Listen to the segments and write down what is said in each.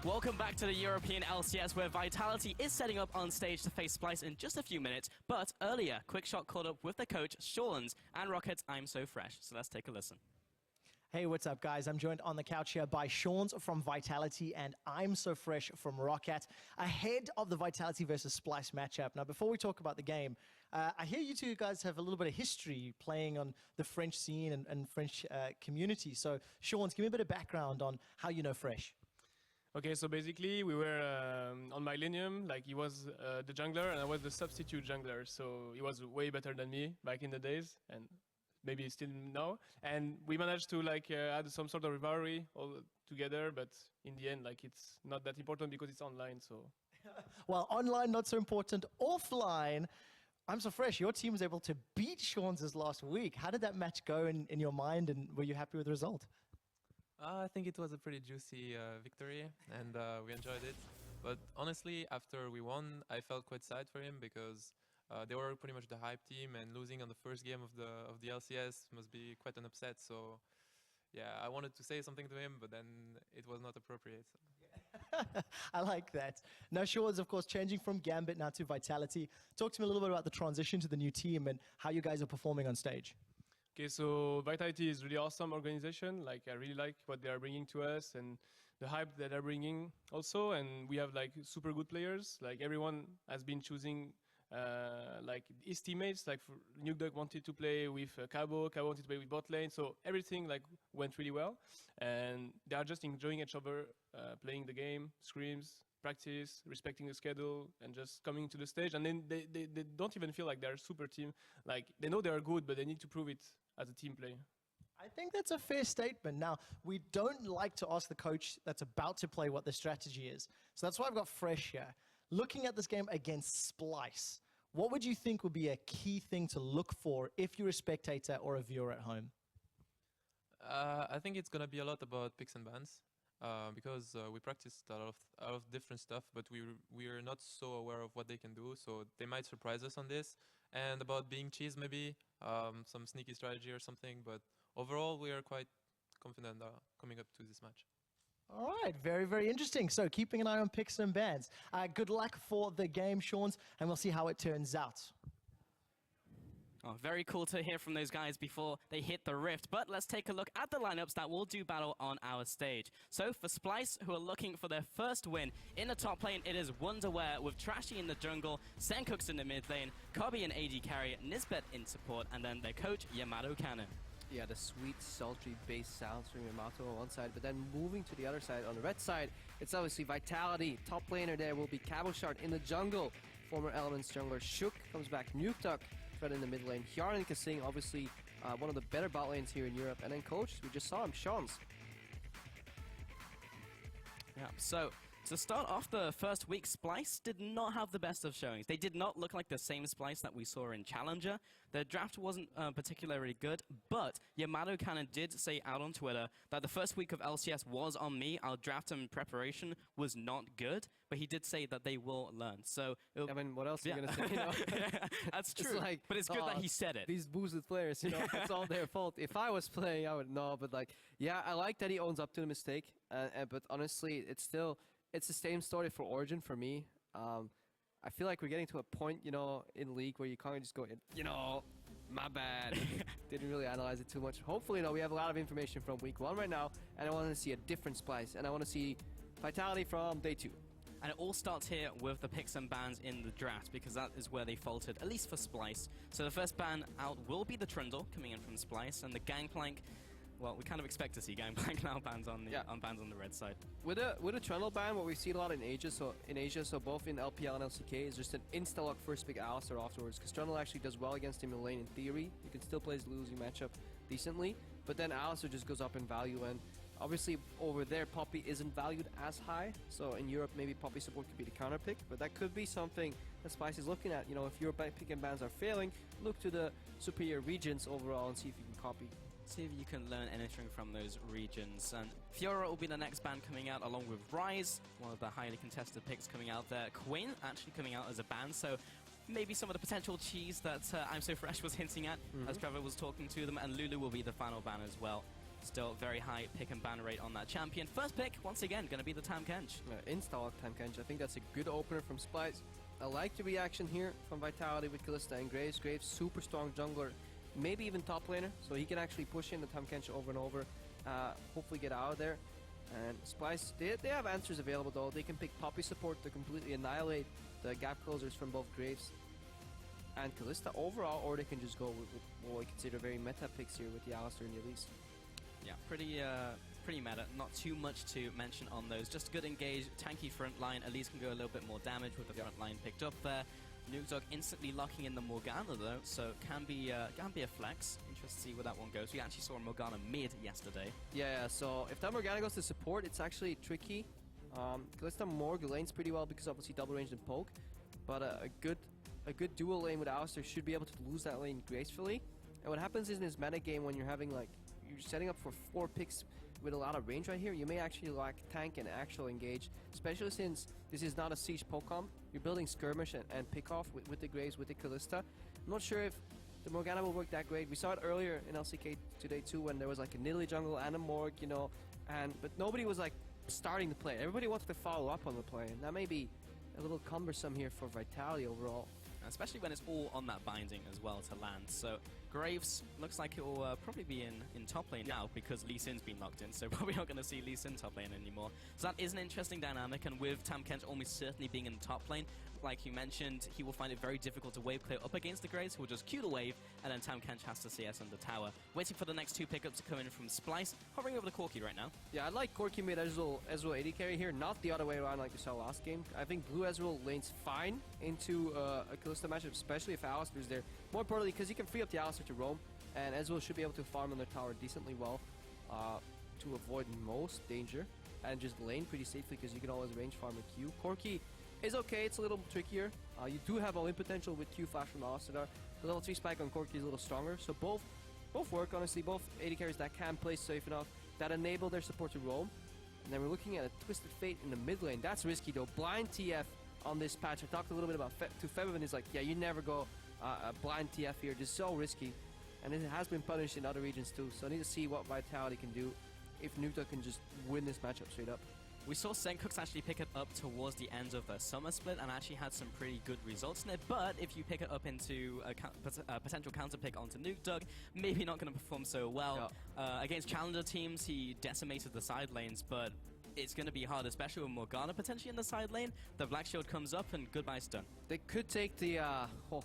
Welcome back to the European LCS, where Vitality is setting up on stage to face Splyce in just a few minutes. But earlier, Quickshot caught up with the coach, Shawns, and Rocket's I'm So Fresh. So let's take a listen. Hey, what's up, guys? I'm joined on the couch here by Shawns from Vitality and I'm So Fresh from Rocket, ahead of the Vitality versus Splyce matchup. Now, before we talk about the game, I hear you two guys have a little bit of history playing on the French scene and French community. So, Shawns, give me a bit of background on how you know Fresh. Okay, so basically we were on Millennium, like he was the jungler and I was the substitute jungler, so he was way better than me back in the days and maybe still now. And we managed to like add some sort of rivalry all together, but in the end, like it's not that important because it's online, so. Well, online, not so important. Offline, I'm So Fresh, your team was able to beat Shawns' last week. How did that match go in your mind, and were you happy with the result? I think it was a pretty juicy victory, and we enjoyed it. But honestly, after we won, I felt quite sad for him because they were pretty much the hype team, and losing on the first game of the LCS must be quite an upset. So, yeah, I wanted to say something to him, but then it was not appropriate. So. I like that. Now, Shawns, of course, changing from Gambit now to Vitality. Talk to me a little bit about the transition to the new team and how you guys are performing on stage. Okay, so Vitality is really awesome organization. Like I really like what they are bringing to us and the hype that they're bringing also. And we have like super good players. Like everyone has been choosing like his teammates. Like Nuke Duck wanted to play with Cabo wanted to play with bot lane. So everything like went really well. And they are just enjoying each other, playing the game, scrims, practice, respecting the schedule, and just coming to the stage. And then they don't even feel like they're a super team. Like they know they are good, but they need to prove it as a team play. I think that's a fair statement. Now, we don't like to ask the coach that's about to play what the strategy is. So that's why I've got Fresh here. Looking at this game against Splyce, what would you think would be a key thing to look for if you're a spectator or a viewer at home? I think it's going to be a lot about picks and bans. Because we practiced a lot of different stuff, but we are not so aware of what they can do, so they might surprise us on this. And about being cheese, maybe some sneaky strategy or something. But overall, we are quite confident coming up to this match. All right, very, very interesting. So keeping an eye on picks and bans. Good luck for the game, Shawns, and we'll see how it turns out. Oh, very cool to hear from those guys before they hit the rift. But let's take a look at the lineups that will do battle on our stage. So for Splyce, who are looking for their first win in the top lane, it is Wonderware with Trashy in the jungle, Sencooks in the mid lane, Kobe and AD carry, Nisbet in support, and then their coach, Yamato Cannon. Yeah, the sweet, sultry bass sounds from Yamato on one side, but then moving to the other side, on the red side, it's obviously Vitality. Top laner there will be Cabochard in the jungle. Former Elements jungler Shook comes back, Nuke Duck in the mid lane. Hjarn and Kasing, obviously one of the better bot lanes here in Europe. And then coach, we just saw him, Shawns. Yeah, so to start off the first week, Splyce did not have the best of showings. They did not look like the same Splyce that we saw in Challenger. Their draft wasn't particularly good, but Yamato Cannon did say out on Twitter that the first week of LCS was on me. Our draft and preparation was not good, but he did say that they will learn. So I mean, what else are you going to say? You know? Yeah, that's true, like, but it's good that he said it. These boosted players, you know, it's all their fault. If I was playing, I would know, but like, yeah, I like that he owns up to the mistake, but honestly, it's the same story for Origin for me. I feel like we're getting to a point, you know, in League where you can't just go, you know, my bad. Didn't really analyze it too much. Hopefully, you know, we have a lot of information from week 1 right now, and I want to see a different Splyce, and I want to see Vitality from day 2. And it all starts here with the picks and bans in the draft, because that is where they faltered, at least for Splyce. So the first ban out will be the Trundle, coming in from Splyce, and the Gangplank. Well, we kind of expect to see Gangplank now bans on the red side. With a Trundle ban, what we've seen a lot in Asia, so both in LPL and LCK, is just an insta-lock first pick Alistar afterwards, because Trundle actually does well against him in lane in theory. You can still play his losing matchup decently, but then Alistar just goes up in value, and obviously over there Poppy isn't valued as high, so in Europe maybe Poppy support could be the counter pick, but that could be something that Splyce is looking at. You know, if your pick and bans are failing, look to the superior regions overall and see if you can copy. See if you can learn anything from those regions. And Fiora will be the next ban coming out, along with Ryze, one of the highly contested picks coming out there. Quinn actually coming out as a ban, so maybe some of the potential cheese that I'm So Fresh was hinting at as Trevor was talking to them, and Lulu will be the final ban as well. Still very high pick and ban rate on that champion. First pick, once again, going to be the Tam Kench. Install Tam Kench. I think that's a good opener from Splice. I like the reaction here from Vitality with Kalista and Graves. Graves, super strong jungler, maybe even top laner, so he can actually push in the Tam Kench over and over. Hopefully get out of there. And Splice, they have answers available though. They can pick Poppy support to completely annihilate the gap closers from both Graves and Kalista overall, or they can just go with what I consider very meta picks here with the Alistar and the Elise. Yeah, pretty meta. Not too much to mention on those. Just good engage, tanky front line. Elise can go a little bit more damage with the front line picked up there. Nukedog instantly locking in the Morgana though, so can be a flex. Interested to see where that one goes. We actually saw a Morgana mid yesterday. Yeah, so if that Morgana goes to support, it's actually tricky. Kalista Morg lanes pretty well because obviously double range and poke, but a good dual lane with Alistar should be able to lose that lane gracefully. And what happens is in this meta game when you're having like you're setting up for 4 picks with a lot of range right here, you may actually lack tank and actual engage, especially since this is not a siege poke comp. You're building skirmish and pick off with the Graves, with the Kalista. I'm not sure if the Morgana will work that great. We saw it earlier in LCK today too when there was like a Nidalee jungle and a Morg, you know, but nobody was like starting the play. Everybody wanted to follow up on the play, and that may be a little cumbersome here for Vitality overall. Especially when it's all on that binding as well to land. So Graves looks like it will probably be in top lane now because Lee Sin's been locked in, so probably not going to see Lee Sin top lane anymore. So that is an interesting dynamic, and with Tam Kench almost certainly being in the top lane, like you mentioned, he will find it very difficult to wave clear up against the Graves, who will just queue the wave, and then Tam Kench has to CS under tower. Waiting for the next 2 pickups to come in from Splice, hovering over the Corki right now. Yeah, I like Corki mid Ezreal AD carry here, not the other way around like we saw last game. I think Blue Ezreal lanes fine into a Kalista matchup, especially if Alistar's there. More importantly, because you can free up the Alistar to roam, and Ezreal should be able to farm on their tower decently well to avoid most danger, and just lane pretty safely because you can always range farm with Q. Corki is okay, it's a little trickier. You do have all-in potential with Q flash from Alistar. The level 3 spike on Corki is a little stronger, so both work, honestly. Both AD carries that can play safe enough, that enable their support to roam. And then we're looking at a Twisted Fate in the mid lane. That's risky though. Blind TF on this patch. I talked a little bit about to Feb, and he's like, yeah, you never go blind TF here. Just so risky. And it has been punished in other regions too, so I need to see what Vitality can do if Nukta can just win this matchup straight up. We saw Sencooks actually pick it up towards the end of the summer split and actually had some pretty good results in it, but if you pick it up into a potential counter pick onto Nukedog, maybe not going to perform so well. Yeah. Against challenger teams, he decimated the side lanes, but it's going to be hard, especially with Morgana potentially in the side lane. The Black Shield comes up and goodbye's done. They could take the,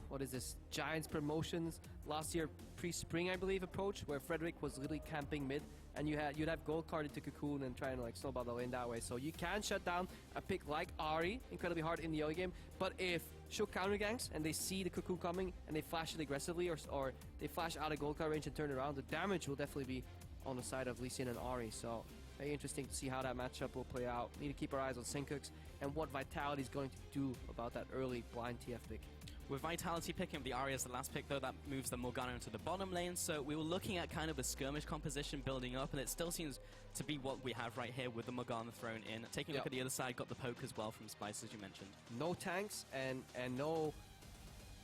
what is this, Giants promotions last year pre-spring, I believe, approach, where Frederick was literally camping mid, and you'd have gold carded to Cocoon and try and like snowball the lane that way. So you can shut down a pick like Ahri incredibly hard in the early game, but if Shook counter ganks and they see the Cocoon coming and they flash it aggressively, or they flash out of gold card range and turn around, the damage will definitely be on the side of Lee Sin and Ahri. So very interesting to see how that matchup will play out. Need to keep our eyes on Sencooks and what Vitality is going to do about that early blind TF pick. With Vitality picking up the Ahri as the last pick, though, that moves the Morgana into the bottom lane. So we were looking at kind of a skirmish composition building up, and it still seems to be what we have right here with the Morgana thrown in. Taking a look at the other side, got the poke as well from Splice, as you mentioned. No tanks and no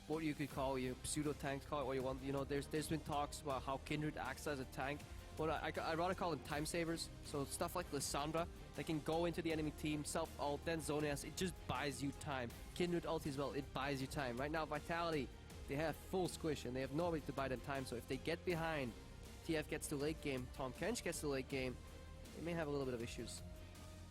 what you could call pseudo tanks, call it what you want. You know, there's been talks about how Kindred acts as a tank. But I'd rather call them time savers. So stuff like Lissandra, that can go into the enemy team, self-ult, then zone S. It just buys you time. Kindred ult as well, it buys you time. Right now, Vitality, they have full squish, and they have nobody to buy them time. So if they get behind, TF gets to late game, Tom Kench gets to late game, they may have a little bit of issues.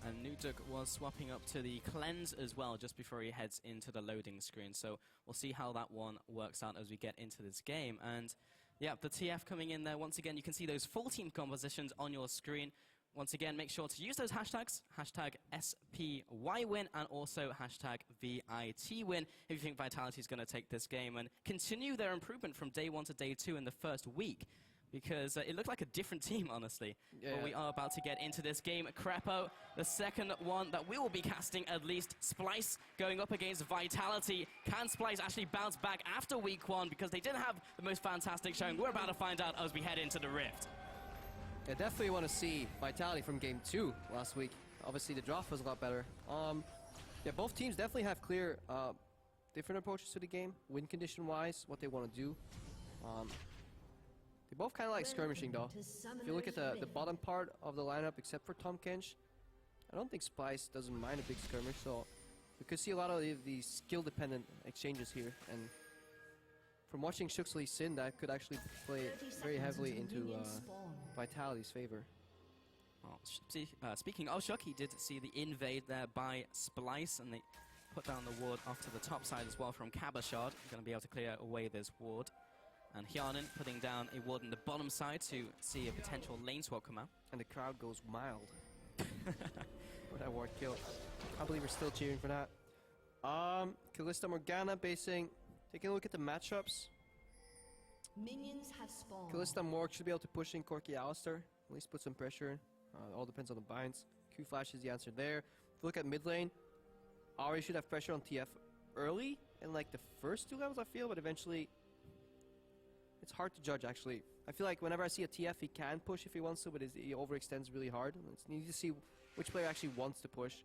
And Nukedog was swapping up to the cleanse as well just before he heads into the loading screen. So we'll see how that one works out as we get into this game. And yeah, the TF coming in there. Once again, you can see those full team compositions on your screen. Once again, make sure to use those hashtags, hashtag SPYWin and also hashtag VITWin if you think Vitality is going to take this game and continue their improvement from day 1 to day 2 in the first week. Because it looked like a different team, honestly. Yeah. But we are about to get into this game. Crepo, the second one that we will be casting at least. Splice going up against Vitality. Can Splice actually bounce back after week 1? Because they didn't have the most fantastic showing. We're about to find out as we head into the Rift. Yeah, definitely want to see Vitality from game 2 last week. Obviously, the draft was a lot better. Yeah, both teams definitely have clear, different approaches to the game, win condition-wise, what they want to do. They both kind of like skirmishing though. If you look at the bottom part of the lineup, except for Tom Kench, I don't think Splice doesn't mind a big skirmish, so we could see a lot of these skill-dependent exchanges here. And from watching Shuxley Sin, that could actually play very heavily into Vitality's favor. Well, speaking of Shuk, he did see the invade there by Splice, and they put down the ward off to the top side as well from Cabashard. Going to be able to clear away this ward. And Hyanin putting down a ward in the bottom side to see a potential lane swap come out. And the crowd goes mild for that ward kill. I believe we're still cheering for that. Kalista Morgana basing. Taking a look at the matchups. Minions have spawned. Kalista Morg should be able to push in Corki Alistar. At least put some pressure. All depends on the binds. Q Flash is the answer there. If you look at mid lane, Ari should have pressure on TF early in like the first 2 levels, I feel, but eventually it's hard to judge actually. I feel like whenever I see a TF, he can push if he wants to, but he overextends really hard. It's need to see which player actually wants to push.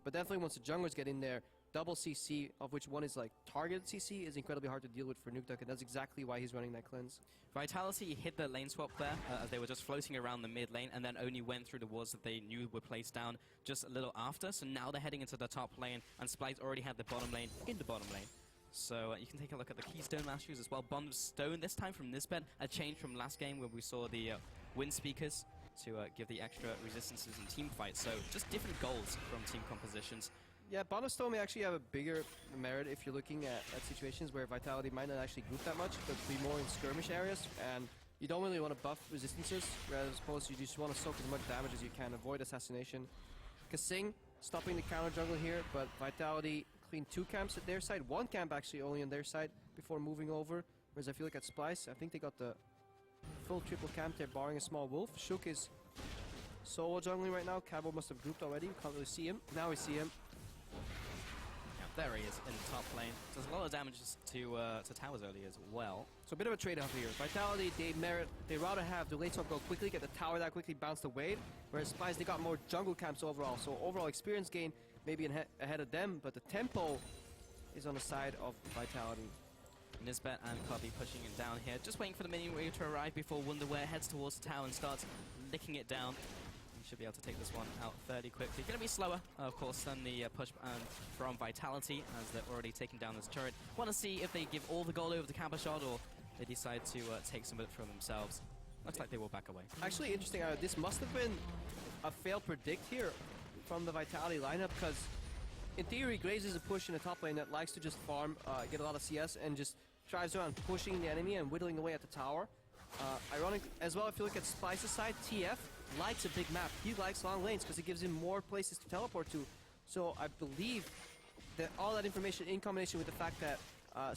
But definitely once the junglers get in there, double CC, of which one is like targeted CC, is incredibly hard to deal with for Nukeduck, and that's exactly why he's running that cleanse. Vitality hit the lane swap there as they were just floating around the mid lane and then only went through the wards that they knew were placed down just a little after. So now they're heading into the top lane, and Splice already had the bottom lane in the bottom lane. So you can take a look at the Keystone Masters as well. Bond of Stone this time from Nisbet, a change from last game where we saw the wind speakers to give the extra resistances in team fights. So just different goals from team compositions. Yeah, Bond of Stone may actually have a bigger merit if you're looking at situations where Vitality might not actually group that much, but be more in skirmish areas, and you don't really want to buff resistances, whereas opposed you just want to soak as much damage as you can, avoid assassination. Kasing stopping the counter jungle here, but Vitality cleaned 2 camps at their side, 1 camp actually only on their side before moving over, whereas I feel like at Splice, I think they got the full triple camp there, barring a small wolf. Shuk is solo jungling right now. Cabo must have grouped already, we can't really see him. Now we see him. There he is in the top lane. Does a lot of damage to towers early as well. So a bit of a trade-off here. Vitality, they rather have the lane swap go quickly, get the tower that quickly, bounce the wave, whereas Splice, they got more jungle camps overall. So overall experience gain maybe ahead of them, but the tempo is on the side of Vitality. Nisbet and Cubby pushing it down here, just waiting for the minion wave to arrive before Wonderwear heads towards the tower and starts licking it down. Should be able to take this one out fairly quickly. Going to be slower, of course, than the push from Vitality, as they're already taking down this turret. Want to see if they give all the gold over to Cabashard, or they decide to take some of it for themselves. Looks like they will back away. Actually, interesting. This must have been a fail predict here from the Vitality lineup, because in theory, Graves is a push in the top lane that likes to just farm, get a lot of CS, and just tries around pushing the enemy and whittling away at the tower. Ironic as well, if you look at Splice's side, TF likes a big map. He likes long lanes because it gives him more places to teleport to. So I believe that all that information in combination with the fact that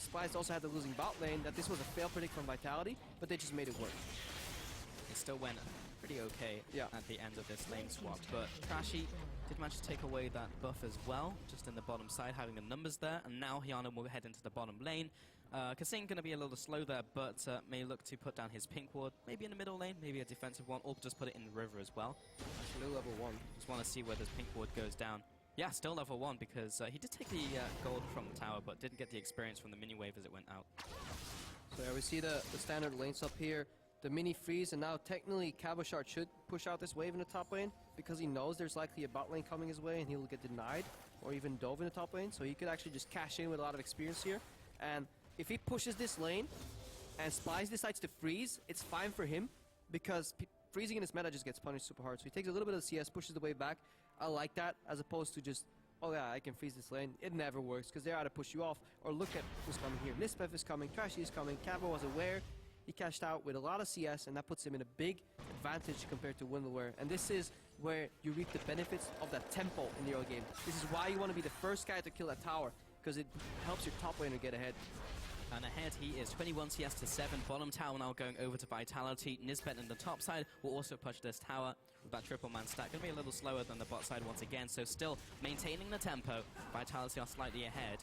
Splice also had the losing bot lane, that this was a fail predict from Vitality, but they just made it work. It still went pretty okay at the end of this lane swap, but Trashy did manage to take away that buff as well, just in the bottom side, having the numbers there, and now Hyanin will head into the bottom lane. Kasing going to be a little slow there, but may look to put down his pink ward, maybe in the middle lane, maybe a defensive one, or just put it in the river as well. Actually, level 1. Just want to see where this pink ward goes down. Yeah, still level 1, because he did take the gold from the tower, but didn't get the experience from the mini wave as it went out. So yeah, we see the standard lanes up here, the mini freeze, and now technically Cabashard should push out this wave in the top lane, because he knows there's likely a bot lane coming his way, and he'll get denied, or even dove in the top lane, so he could actually just cash in with a lot of experience here. And if he pushes this lane and Splice decides to freeze, it's fine for him, because freezing in this meta just gets punished super hard. So he takes a little bit of CS, pushes the wave back. I like that, as opposed to just, oh yeah, I can freeze this lane. It never works, because they're out to push you off. Or look at who's coming here. Nispef is coming, Trashy is coming, Cabo was aware. He cashed out with a lot of CS, and that puts him in a big advantage compared to Windleware. And this is where you reap the benefits of that tempo in the early game. This is why you want to be the first guy to kill that tower, because it helps your top laner get ahead. And ahead he is 21 CS to 7. Bottom tower now going over to Vitality. Nisbet in the top side will also push this tower with that triple man stack. Going to be a little slower than the bot side once again, so still maintaining the tempo. Vitality are slightly ahead.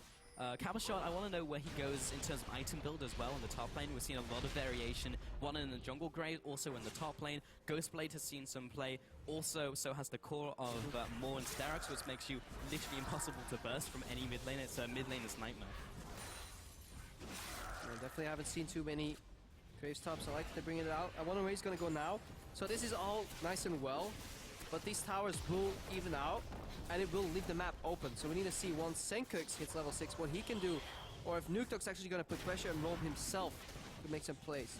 Cabashard, I want to know where he goes in terms of item build as well in the top lane. We've seen a lot of variation. One in the jungle grade, also in the top lane. Ghostblade has seen some play. Also, so has the core of Maw and Sterak's, which makes you literally impossible to burst from any mid lane. It's a mid laner's nightmare. Definitely haven't seen too many Graves top, so I like to bring it out. I wonder where he's gonna go now. So this is all nice and well, but these towers will even out, and it will leave the map open. So we need to see once Senkux hits level 6 what he can do, or if Nuketo's actually gonna put pressure and roll himself to make some plays.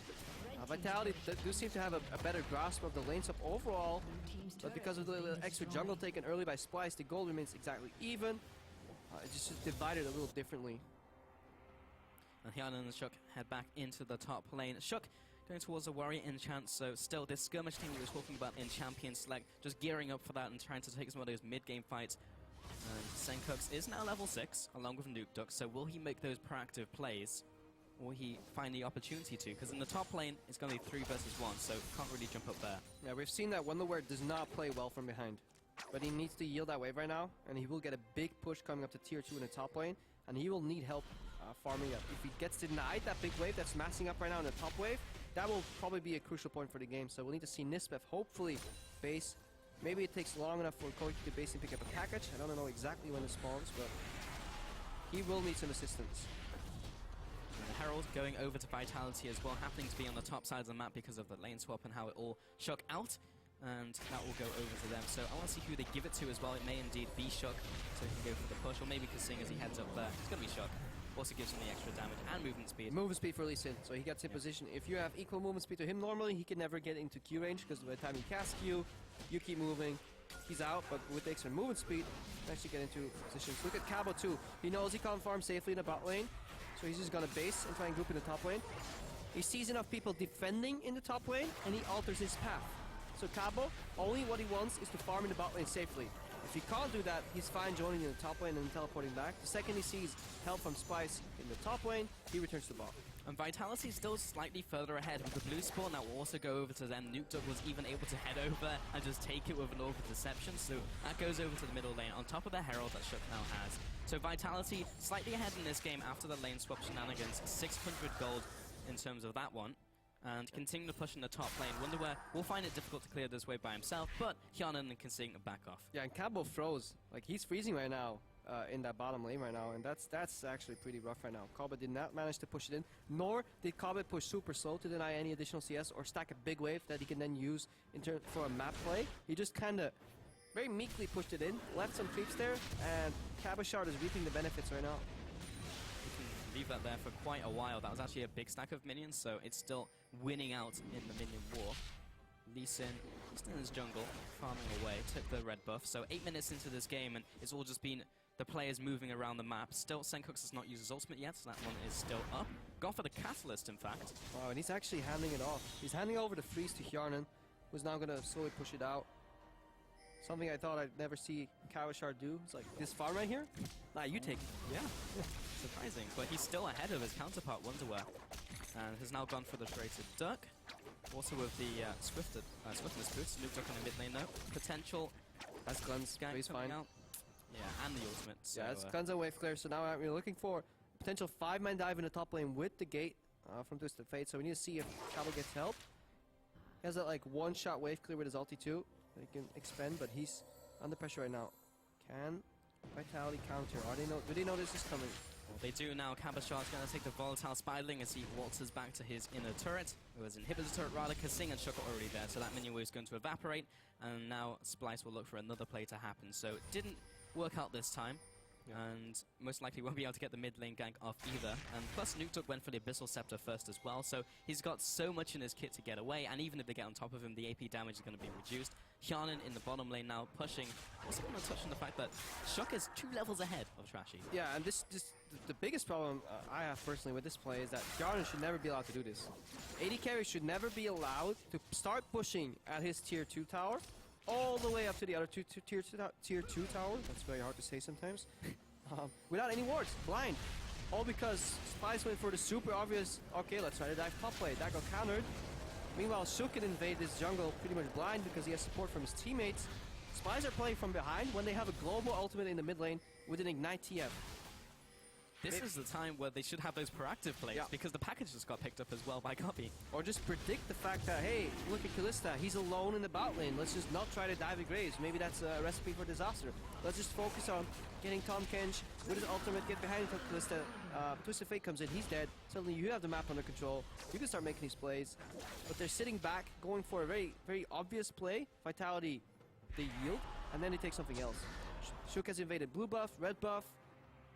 Vitality do seem to have a better grasp of the lane swap overall, but because of the extra jungle taken early by Splice, the gold remains exactly even. It's just divided a little differently. And Hyanan and Shook head back into the top lane. Shook going towards a Warrior Enchant, so still this skirmish team we were talking about in Champion Select, just gearing up for that and trying to take some of those mid-game fights. And Senkux is now level 6, along with Nukeduck, so will he make those proactive plays? Or will he find the opportunity to? Because in the top lane, it's going to be 3 versus 1, so can't really jump up there. Yeah, we've seen that Wonderware does not play well from behind. But he needs to yield that wave right now, and he will get a big push coming up to tier 2 in the top lane, and he will need help farming up. If he gets denied that big wave that's massing up right now in the top wave, that will probably be a crucial point for the game. So we'll need to see Nispef hopefully base. Maybe it takes long enough for Koiki to base and pick up a package. I don't know exactly when it spawns, but he will need some assistance. And Herald going over to Vitality as well, happening to be on the top side of the map because of the lane swap and how it all shook out. And that will go over to them. So I want to see who they give it to as well. It may indeed be Shook, so he can go for the push, or maybe Kasing as he heads up there. It's going to be Shook. Also gives him the extra damage and movement speed. Movement speed for Lee Sin, so he gets in position. If you have equal movement speed to him normally, he can never get into Q range, because by the time he casts Q, you keep moving, he's out, but with the extra movement speed, he can actually get into positions. Look at Cabo too. He knows he can't farm safely in the bot lane, so he's just gonna base and try and group in the top lane. He sees enough people defending in the top lane, and he alters his path. So Cabo, only what he wants is to farm in the bot lane safely. If he can't do that, he's fine joining in the top lane and then teleporting back. The second he sees help from Spice in the top lane, he returns to the bot. And Vitality still slightly further ahead with the blue spawn. That will also go over to them. Nukeduck was even able to head over and just take it with an Orb of Deception. So that goes over to the middle lane on top of the Herald that Shook now has. So Vitality slightly ahead in this game after the lane swap shenanigans. 600 gold in terms of that one. And continue to push in the top lane. Wonderware will find it difficult to clear this wave by himself, but Hyanan and Kasing back off. Yeah, and Cabo froze. Like, he's freezing right now in that bottom lane right now, and that's actually pretty rough right now. Cobbett did not manage to push it in, nor did Cobbett push super slow to deny any additional CS or stack a big wave that he can then use in turn for a map play. He just kind of very meekly pushed it in, left some creeps there, and Cabochard is reaping the benefits right now. Leave that there for quite a while. That was actually a big stack of minions, so it's still winning out in the minion war. Lee Sin, still in his jungle, farming away, took the red buff. So 8 minutes into this game, and it's all just been the players moving around the map. Still, Senkux has not used his ultimate yet, so that one is still up. Gone for the Catalyst, in fact. Wow, and he's actually handing it off. He's handing over the freeze to Hjarnan, who's now going to slowly push it out. Something I thought I'd never see Cabochard do. It's like, this farm right here? Nah, you take it. Yeah, surprising. But he's still ahead of his counterpart, Wonderware. And has now gone for the Traded Duck. Also with the Swiftness boots. Nukeduck on the mid lane though. Potential. That's Glenn's. He's fine. Out. Yeah, and the ultimate. So, yeah, it's Glenn's on wave clear. So now we're looking for potential 5-man dive in the top lane with the gate from Twisted Fate. So we need to see if Cabo gets help. He has that like one-shot wave clear with his ulti too. That he can expend, but he's under pressure right now. Can Vitality counter? Do they know this is coming? Well, they do now. Cabochard's going to take the volatile Spiderling as he waltzes back to his inner turret. It was inhibitor turret rather. Kasing and Shook are already there, so that minion wave is going to evaporate. And now Splice will look for another play to happen. So it didn't work out this time. And most likely won't be able to get the mid lane gank off either. And plus Nukeduck went for the Abyssal Scepter first as well, so he's got so much in his kit to get away, and even if they get on top of him, the AP damage is going to be reduced. Hjarnan in the bottom lane now pushing. Also want to touch on the fact that Shook is 2 levels ahead of Trashy. Yeah, and the biggest problem I have personally with this play is that Hjarnan should never be allowed to do this. AD carry should never be allowed to start pushing at his tier 2 tower all the way up to the other tier 2 tower. That's very hard to say sometimes. Without any wards, blind. All because Spice went for the super obvious, okay, let's try to dive top play. That got countered. Meanwhile, Shook can invade this jungle pretty much blind because he has support from his teammates. Spies are playing from behind when they have a global ultimate in the mid lane with an Ignite TF. This is the time where they should have those proactive plays, Yeah. because the package just got picked up as well by Copy. Or just predict the fact that, hey, look at Kalista, he's alone in the bot lane. Let's just not try to dive at Graves. Maybe that's a recipe for disaster. Let's just focus on getting Tom Kench with his ultimate, get behind Kalista. Twisted Fate comes in, he's dead. Suddenly you have the map under control. You can start making these plays. But they're sitting back, going for a very, very obvious play. Vitality, they yield, and then they take something else. Shook has invaded blue buff, red buff,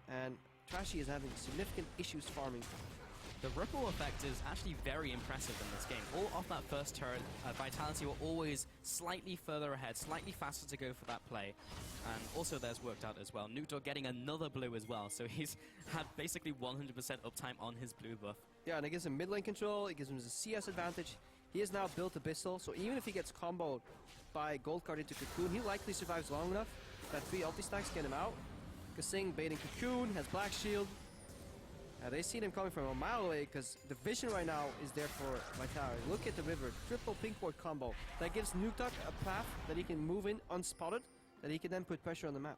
and Trashy is having significant issues farming. The ripple effect is actually very impressive in this game. All off that first turret, Vitality were always slightly further ahead, slightly faster to go for that play. And also theirs worked out as well. Nukdog getting another blue as well, so he's had basically 100% uptime on his blue buff. Yeah, and it gives him mid lane control, it gives him the CS advantage. He has now built Abyssal, so even if he gets comboed by Gold Card into Cocoon, he likely survives long enough that 3 ulti stacks get him out. Kasing baiting Cocoon, has Black Shield. They see him coming from a mile away because the vision right now is there for Vitality. Look at the river, triple pink ward combo. That gives Nukdog a path that he can move in unspotted, that he can then put pressure on the map.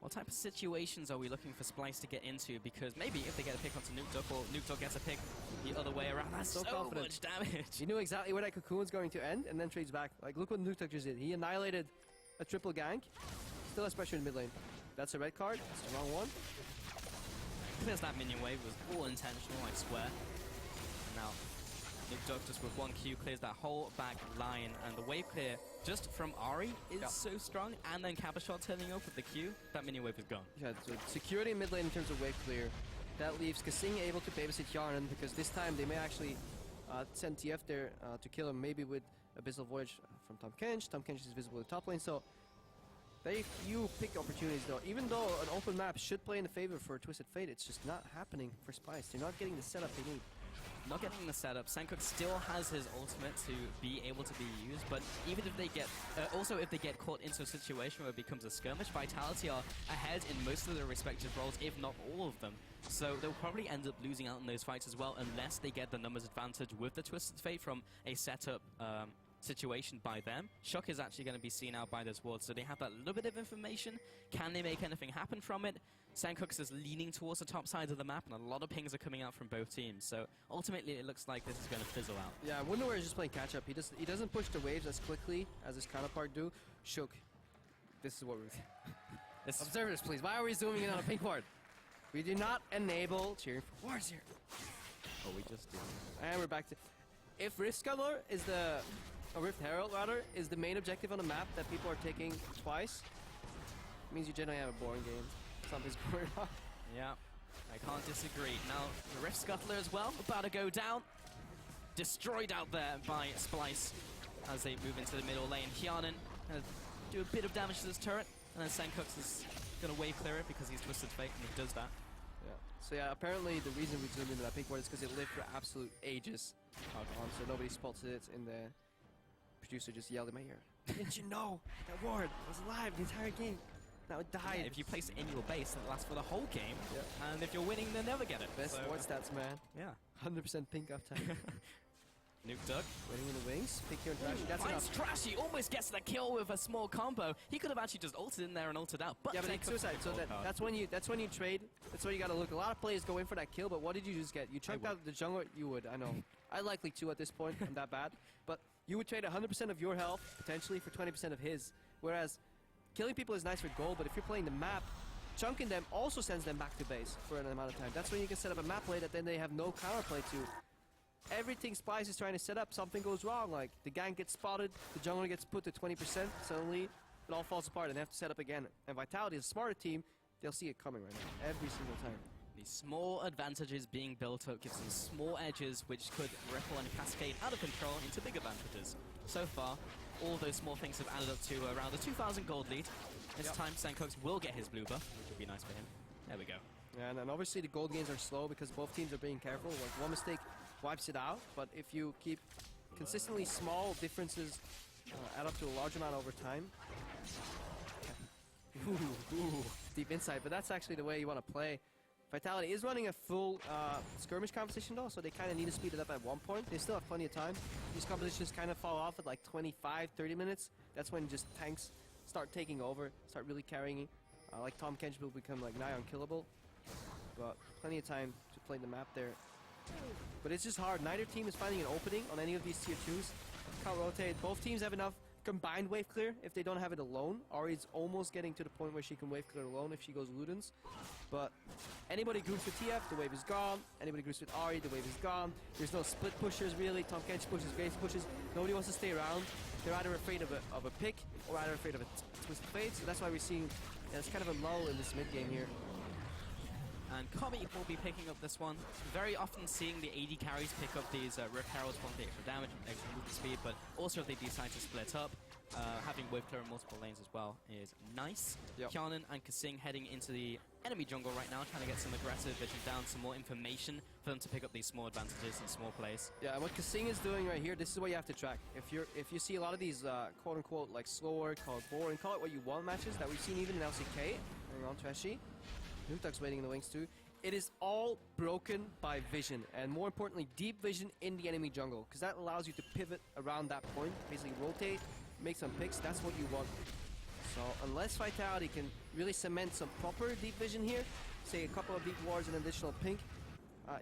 What type of situations are we looking for Splice to get into? Because maybe if they get a pick onto Nukdog, or Nukdog gets a pick the other way around, that's so confident. much damage. He knew exactly where that Cocoon's going to end and then trades back. Like, look what Nukdog just did. He annihilated a triple gank, still has pressure in mid lane. That's a red card, that's the wrong one. Clears that minion wave, was all intentional, I swear. And now, Nukdog just with 1 Q clears that whole back line, and the wave clear just from Ahri is so strong, and then Cabochon turning up with the Q, that minion wave is gone. Yeah, so security in mid lane in terms of wave clear. That leaves Kasing able to babysit Yarnan because this time they may actually send TF there to kill him, maybe with Abyssal Voyage from Tom Kench. Tom Kench is visible in the top lane, so very few pick opportunities though. Even though an open map should play in the favor for Twisted Fate, it's just not happening for Splice. They're not getting the setup they need. Not getting the setup. Sankook still has his ultimate to be able to be used, but even if they get, also if they get caught into a situation where it becomes a skirmish, Vitality are ahead in most of their respective roles, if not all of them. So they'll probably end up losing out in those fights as well, unless they get the numbers advantage with the Twisted Fate from a setup situation by them. Shock is actually going to be seen out by this ward, so they have that little bit of information. Can they make anything happen from it? Sandcooks is leaning towards the top side of the map, and a lot of pings are coming out from both teams. So ultimately, it looks like this is going to fizzle out. Yeah, Wonderware is just playing catch up. He doesn't push the waves as quickly as his counterpart do. Shook, this is what we're. Observers, please. Why are we zooming in on a pink ward? We do not enable cheering for wards here. Oh, we just did. And we're back to. If Rift Scuttler is the. Or Rift Herald, rather, is the main objective on the map that people are taking twice, it means you generally have a boring game. Something's going on. Yeah, I can't disagree. Now, the Rift Scuttler as well, about to go down. Destroyed out there by Splice as they move into the middle lane. Hyanan do a bit of damage to this turret, and then Sandcooks is going to wave clear it because he's Twisted Fate, and he does that. Yeah. So yeah, apparently the reason we zoomed into that pink ward is because it lived for absolute ages. So nobody spotted it in the... Producer just yelled in my ear. Didn't you know that ward was alive the entire game? Now it died. Yeah, if you place it in your base, it lasts for the whole game. Yeah. And if you're winning, they'll never get it. Best ward stats, man. Yeah. 100% pink uptime. Nukdog. Waiting in the wings. Pick here and Trashy. That's finds enough. Trashy. Almost gets the kill with a small combo. He could have actually just ulted in there and ulted out. But yeah, but it's suicide. So that's when you trade. That's when you gotta look. A lot of players go in for that kill, but what did you just get? You chunked out the jungler. You would. I know. I likely too at this point. I'm that bad. But you would trade 100% of your health potentially for 20% of his. Whereas killing people is nice for gold, but if you're playing the map, chunking them also sends them back to base for an amount of time. That's when you can set up a map play that then they have no counterplay to. Everything Splice is trying to set up, something goes wrong. Like the gank gets spotted, the jungler gets put to 20%. Suddenly, it all falls apart, and they have to set up again. And Vitality is a smarter team. They'll see it coming right now, every single time. These small advantages being built up gives them small edges which could ripple and cascade out of control into big advantages. So far, all those small things have added up to around a 2,000 gold lead. This time, Sandcooks will get his blue buff, which will be nice for him. There we go. Yeah, and then obviously the gold gains are slow because both teams are being careful. Like one mistake wipes it out, but if you keep consistently small differences add up to a large amount over time. Ooh, deep insight, but that's actually the way you want to play. Vitality is running a full skirmish competition though, so they kind of need to speed it up at one point. They still have plenty of time. These competitions kind of fall off at like 25, 30 minutes. That's when just tanks start taking over, start really carrying. Like Tom Kench will become like nigh unkillable. but plenty of time to play the map there. But it's just hard. Neither team is finding an opening on any of these tier 2s. Can't rotate. Both teams have enough combined wave clear if they don't have it alone. Ari's almost getting to the point where she can wave clear alone if she goes Ludens. But anybody groups with TF, the wave is gone. Anybody groups with Ari, the wave is gone. There's no split pushers really. Tom Kench pushes, Grace pushes. Nobody wants to stay around. They're either afraid of a pick or either afraid of a Twisted Fate. So that's why we're seeing it's kind of a lull in this mid game here. And Kobe will be picking up this one. Very often seeing the AD carries pick up these Rift Heralds for the extra damage, extra movement speed, but also if they decide to split up, having wave clear in multiple lanes as well is nice. Yep. Kyanan and Kasing heading into the enemy jungle right now, trying to get some aggressive vision down, some more information for them to pick up these small advantages in small plays. Yeah, and what Kasing is doing right here, this is what you have to track. If you see a lot of these quote-unquote like slower, call it boring, call it what you want matches that we've seen even in LCK, going on Trashy. Nuktak's waiting in the wings too. It is all broken by vision, and more importantly, deep vision in the enemy jungle, because that allows you to pivot around that point, basically rotate, make some picks. That's what you want. So unless Vitality can really cement some proper deep vision here, say a couple of deep wards and additional pink,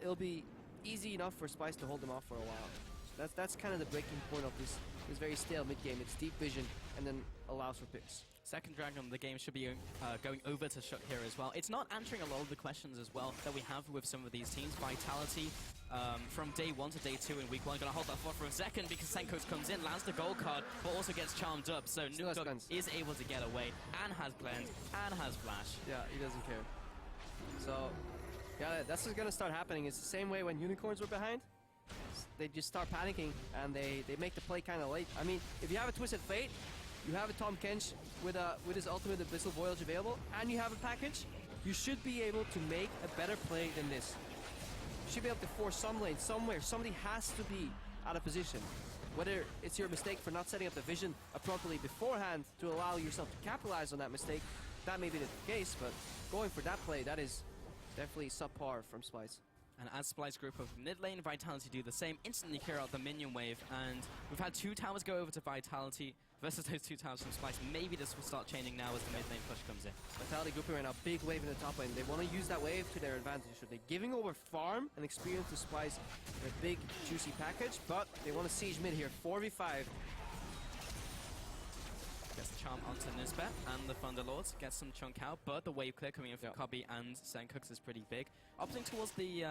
it'll be easy enough for Spice to hold them off for a while. So that's kind of the breaking point of this very stale mid game. It's deep vision and then allows for picks. Second Dragon of the game should be going over to Shook here as well. It's not answering a lot of the questions as well that we have with some of these teams. Vitality from day 1 to day 2 in week 1. Gonna hold that thought for a second because Senkox comes in, lands the gold card, but also gets charmed up. So Nukdog is able to get away and has cleanse and has flash. Yeah, he doesn't care. So yeah, that's what's gonna start happening. It's the same way when Unicorns were behind. They just start panicking and they make the play kind of late. I mean, if you have a Twisted Fate, you have a Tom Kench with his ultimate Abyssal Voyage available, and you have a package, you should be able to make a better play than this. You should be able to force some lane somewhere. Somebody has to be out of position. Whether it's your mistake for not setting up the vision appropriately beforehand to allow yourself to capitalize on that mistake, that may be the case, but going for that play, that is definitely subpar from Spice. And as Splice group of mid lane, Vitality do the same, instantly clear out the minion wave, and we've had 2 towers go over to Vitality versus those 2 towers from Splice. Maybe this will start chaining now as the mid lane push comes in. Vitality grouping right now, big wave in the top lane. They want to use that wave to their advantage. So they're giving over farm and experience to Splice their big, juicy package, but they want to siege mid here, 4v5. Gets the charm onto Nisbet, and the Thunderlords gets some chunk out, but the wave clear coming in from Kobe and Senkox is pretty big. Opting towards the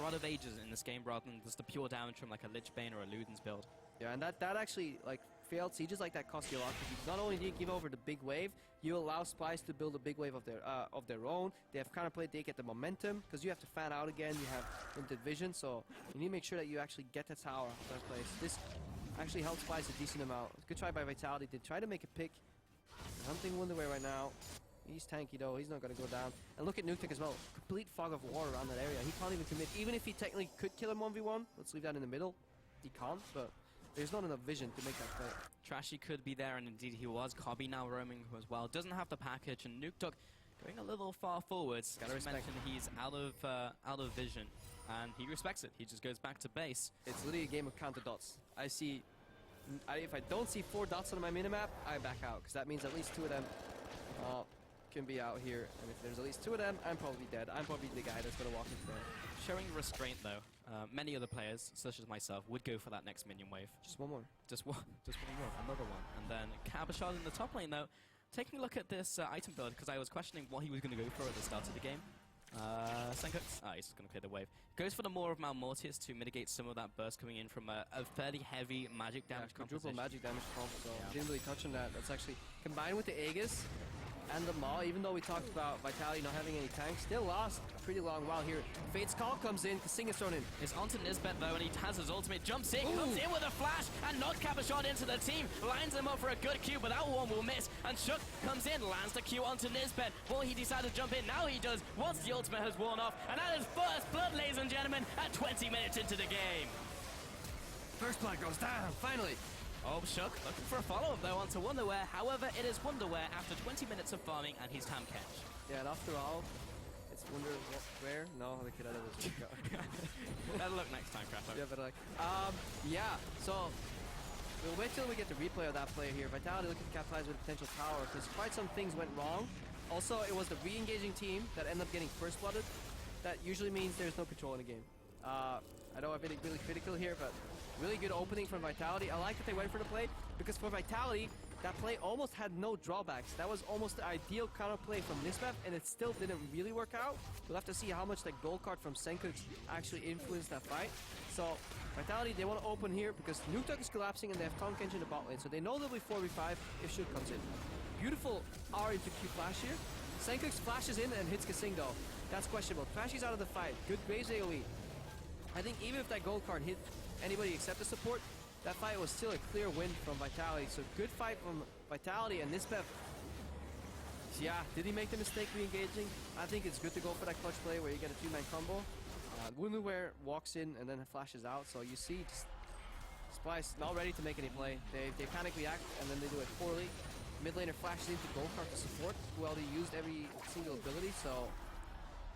Rod of Ages in this game rather than just the pure damage from like a Lich Bane or a Ludens build. Yeah, and that actually, like, failed sieges like that cost you a lot, because not only do you give over the big wave, you allow Splice to build a big wave of their own. They have counterplay, they get the momentum, because you have to fan out again, you have limited vision, so you need to make sure that you actually get the tower in first place. This actually helps Splice a decent amount. Good try by Vitality. They try to make a pick. Hunting Wonderway right now. He's tanky though. He's not going to go down. And look at Nuktek as well. Complete fog of war around that area. He can't even commit. Even if he technically could kill him 1v1, let's leave that in the middle. He can't, but there's not enough vision to make that play. Trashy could be there, and indeed he was. Kobe now roaming as well. Doesn't have the package, and Nuktek going a little far forwards. Gotta respect. Mentioned he's out of vision, and he respects it. He just goes back to base. It's literally a game of counter dots. I see. If I don't see 4 dots on my minimap, I back out, because that means at least 2 of them can be out here. And if there's at least 2 of them, I'm probably dead. I'm probably the guy that's going to walk into them. Showing restraint though, many other players, such as myself, would go for that next minion wave. Just one more. Just one more, another one. And then Cabashard in the top lane though, taking a look at this item build, because I was questioning what he was going to go for at the start of the game. Senkox, he's just going to clear the wave. Goes for the Maw of Malmortius to mitigate some of that burst coming in from a fairly heavy magic damage quadruple composition. magic damage comp, so didn't really touch on that. That's actually combined with the Aegis and the Maw, even though we talked about Vitality not having any tanks, still lost a pretty long while here. Fate's Call comes in, Kasing is thrown in. It's onto Nisbet though, and he has his ultimate, jumps in, comes in with a flash, and knocks Cabashard into the team, lines him up for a good Q, but that one will miss, and Shook comes in, lands the Q onto Nisbet. Will he decide to jump in? Now he does, once the ultimate has worn off, and that is first blood, ladies and gentlemen, at 20 minutes into the game. First blood goes down, finally. Oh, Shook looking for a follow-up though onto Wonderwear. However, it is Wonderwear after 20 minutes of farming, and he's Tam Kench. Yeah, and after all, it's Wonder where? No, the kid out of this. Better luck next time, Crafto. Yeah, better luck. Yeah, so we'll wait till we get the replay of that play here. Vitality looking to capitalize with a potential tower, because quite some things went wrong. Also, it was the re-engaging team that ended up getting first blooded. that usually means there's no control in the game. I know I've been really critical here, but really good opening from Vitality. I like that they went for the play, because for Vitality, that play almost had no drawbacks. That was almost the ideal counter play from this map, and it still didn't really work out. We'll have to see how much that gold card from Senkux actually influenced that fight. So, Vitality, they want to open here because Nuketock is collapsing and they have Tonk Engine in the bot lane. So they know they'll be 4v5 if Shook comes in. Beautiful R into Q flash here. Senkux flashes in and hits Kasing though. That's questionable. Trashy's out of the fight. Good Graves AoE. I think even if that gold card hit anybody except the support, that fight was still a clear win from Vitality. So good fight from Vitality, and Nisbeth, yeah, did he make the mistake re-engaging? I think it's good to go for that clutch play where you get a 2-man combo. Wunderwear walks in and then flashes out, so you see Splice not ready to make any play. They panic react and then they do it poorly. Mid laner flashes into gold card to support. Well, they used every single ability, so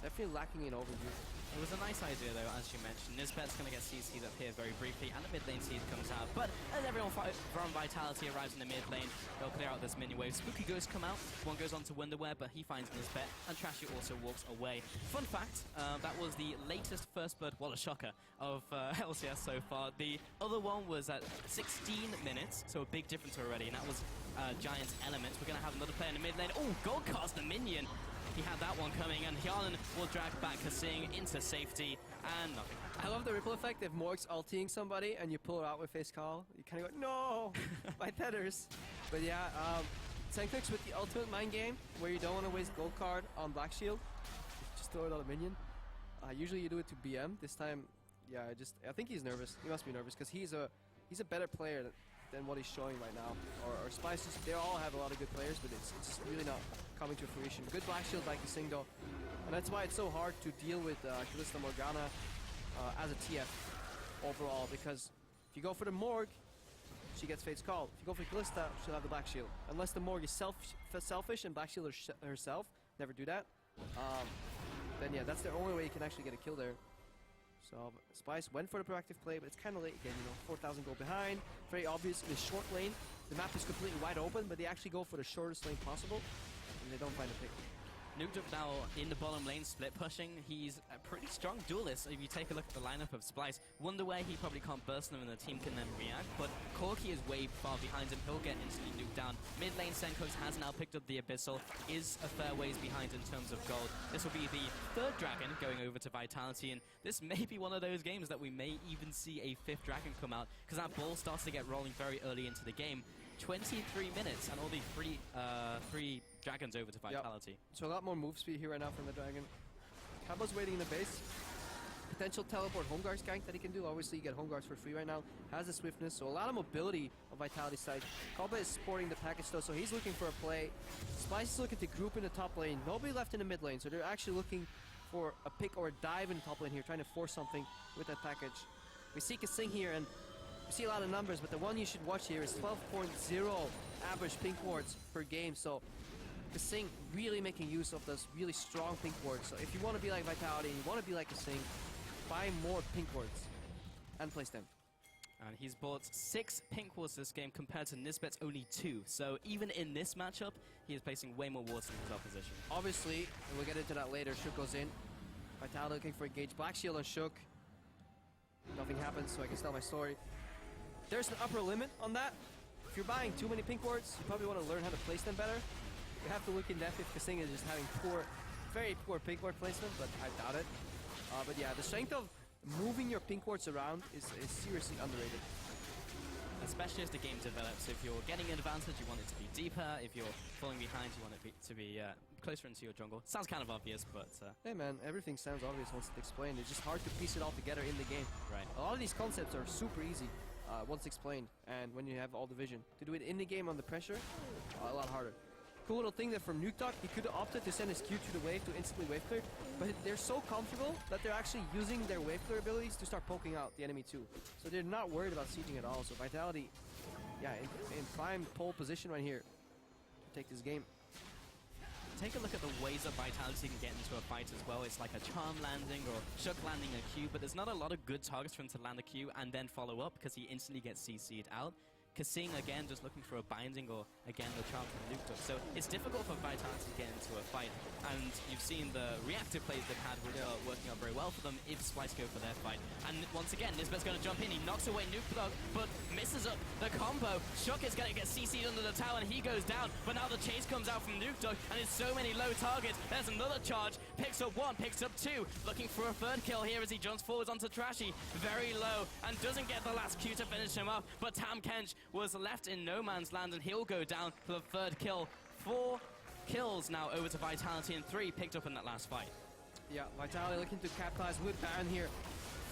definitely lacking in overview. It was a nice idea, though, as you mentioned. Nisbet's going to get CC'd up here very briefly, and the mid lane seed comes out. But as everyone from Vitality arrives in the mid lane, they'll clear out this mini wave. Spooky Ghosts come out. One goes on to Wonderwear, but he finds Nisbet, and Trashy also walks away. Fun fact, that was the latest First Blood, what a shocker, of LCS so far. The other one was at 16 minutes, so a big difference already, and that was Giant's Elements. We're going to have another player in the mid lane. Oh, Goldcast the minion! He had that one coming, and Hyalan will drag back Kasing into safety, and nothing. I love the ripple effect. If Morg's ulting somebody and you pull her out with face call, you kind of go, no, my tethers. But yeah, Senkux with the ultimate mind game, where you don't want to waste gold card on Black Shield, just throw it on a minion. Usually you do it to BM. This time, yeah, I think he's nervous. He must be nervous because he's a better player than what he's showing right now. Or Spice, they all have a lot of good players, but it's just really not coming to fruition. Good Black Shield by Kasing though, and that's why it's so hard to deal with Kalista Morgana as a TF overall, because if you go for the Morg, she gets Fate's Call. If you go for Kalista, she'll have the Black Shield. Unless the Morg is selfish and Black Shield herself, never do that, then yeah, that's the only way you can actually get a kill there. So Spice went for the proactive play, but it's kind of late again, you know, 4,000 gold behind. Very obvious in the short lane. The map is completely wide open, but they actually go for the shortest lane possible, and they don't find a pick. Nuketock now in the bottom lane, split pushing. He's a pretty strong duelist. If you take a look at the lineup of Splice, Wonderwear, he probably can't burst them and the team can then react, but Corki is way far behind him. He'll get instantly nuked down. Mid lane, Senkux has now picked up the Abyssal, is a fair ways behind in terms of gold. This will be the third dragon going over to Vitality, and this may be one of those games that we may even see a fifth dragon come out, because that ball starts to get rolling very early into the game. 23 minutes and all the three dragons over to Vitality. Yep. So a lot more move speed here right now from the dragon. Kaba's waiting in the base. Potential teleport home guards gank that he can do. Obviously you get home guards for free right now. Has the swiftness, so a lot of mobility on Vitality's side. Kaba is sporting the package though, so he's looking for a play. Spice is looking to group in the top lane. Nobody left in the mid lane, so they're actually looking for a pick or a dive in the top lane here, trying to force something with that package. We see Kasing here, and we see a lot of numbers, but the one you should watch here is 12.0 average pink wards per game. So Kasing really making use of those really strong pink wards. So if you want to be like Vitality, you want to be like Kasing, buy more pink wards and place them. And he's bought 6 pink wards this game compared to Nisbet's only 2. So even in this matchup, he is placing way more wards than his opposition. Obviously, and we'll get into that later, Shook goes in. Vitality looking for engage. Black Shield on Shook. Nothing happens, so I can tell my story. There's an upper limit on that. If you're buying too many pink wards, you probably want to learn how to place them better. You have to look in depth if Kasing is just having very poor pink ward placement, but I doubt it. But yeah, the strength of moving your pink wards around is seriously underrated. Especially as the game develops. If you're getting an advantage, you want it to be deeper. If you're falling behind, you want it to be closer into your jungle. Sounds kind of obvious, but... Hey man, everything sounds obvious once it's explained. It's just hard to piece it all together in the game. Right. A lot of these concepts are super easy once explained, and when you have all the vision. To do it in the game under pressure, a lot harder. Cool little thing that from Nuketock, he could have opted to send his Q to the wave to instantly wave clear, but they're so comfortable that they're actually using their wave clear abilities to start poking out the enemy too. So they're not worried about sieging at all. So Vitality, yeah, in prime pole position right here to take this game. Take a look at the ways that Vitality can get into a fight as well. It's like a charm landing or Shook landing a Q, but there's not a lot of good targets for him to land a Q and then follow up because he instantly gets CC'd out. Kasing again just looking for a binding or again the charm from Nuke. So it's difficult for Vitality to get into a fight, and you've seen the reactive plays they've had working out very well for them if Splice go for their fight. And once again, Nisbet's going to jump in, he knocks away Nuke but misses up the combo. Shook is going to get CC'd under the tower and he goes down, but now the chase comes out from Nuke and it's so many low targets. There's another charge, picks up one, picks up two, looking for a third kill here as he jumps forwards onto Trashy, very low, and doesn't get the last Q to finish him off, but Tam Kench was left in no man's land and he'll go down for the third kill. 4 kills now over to Vitality and 3 picked up in that last fight. Yeah, Vitality looking to capitalize with Baron here.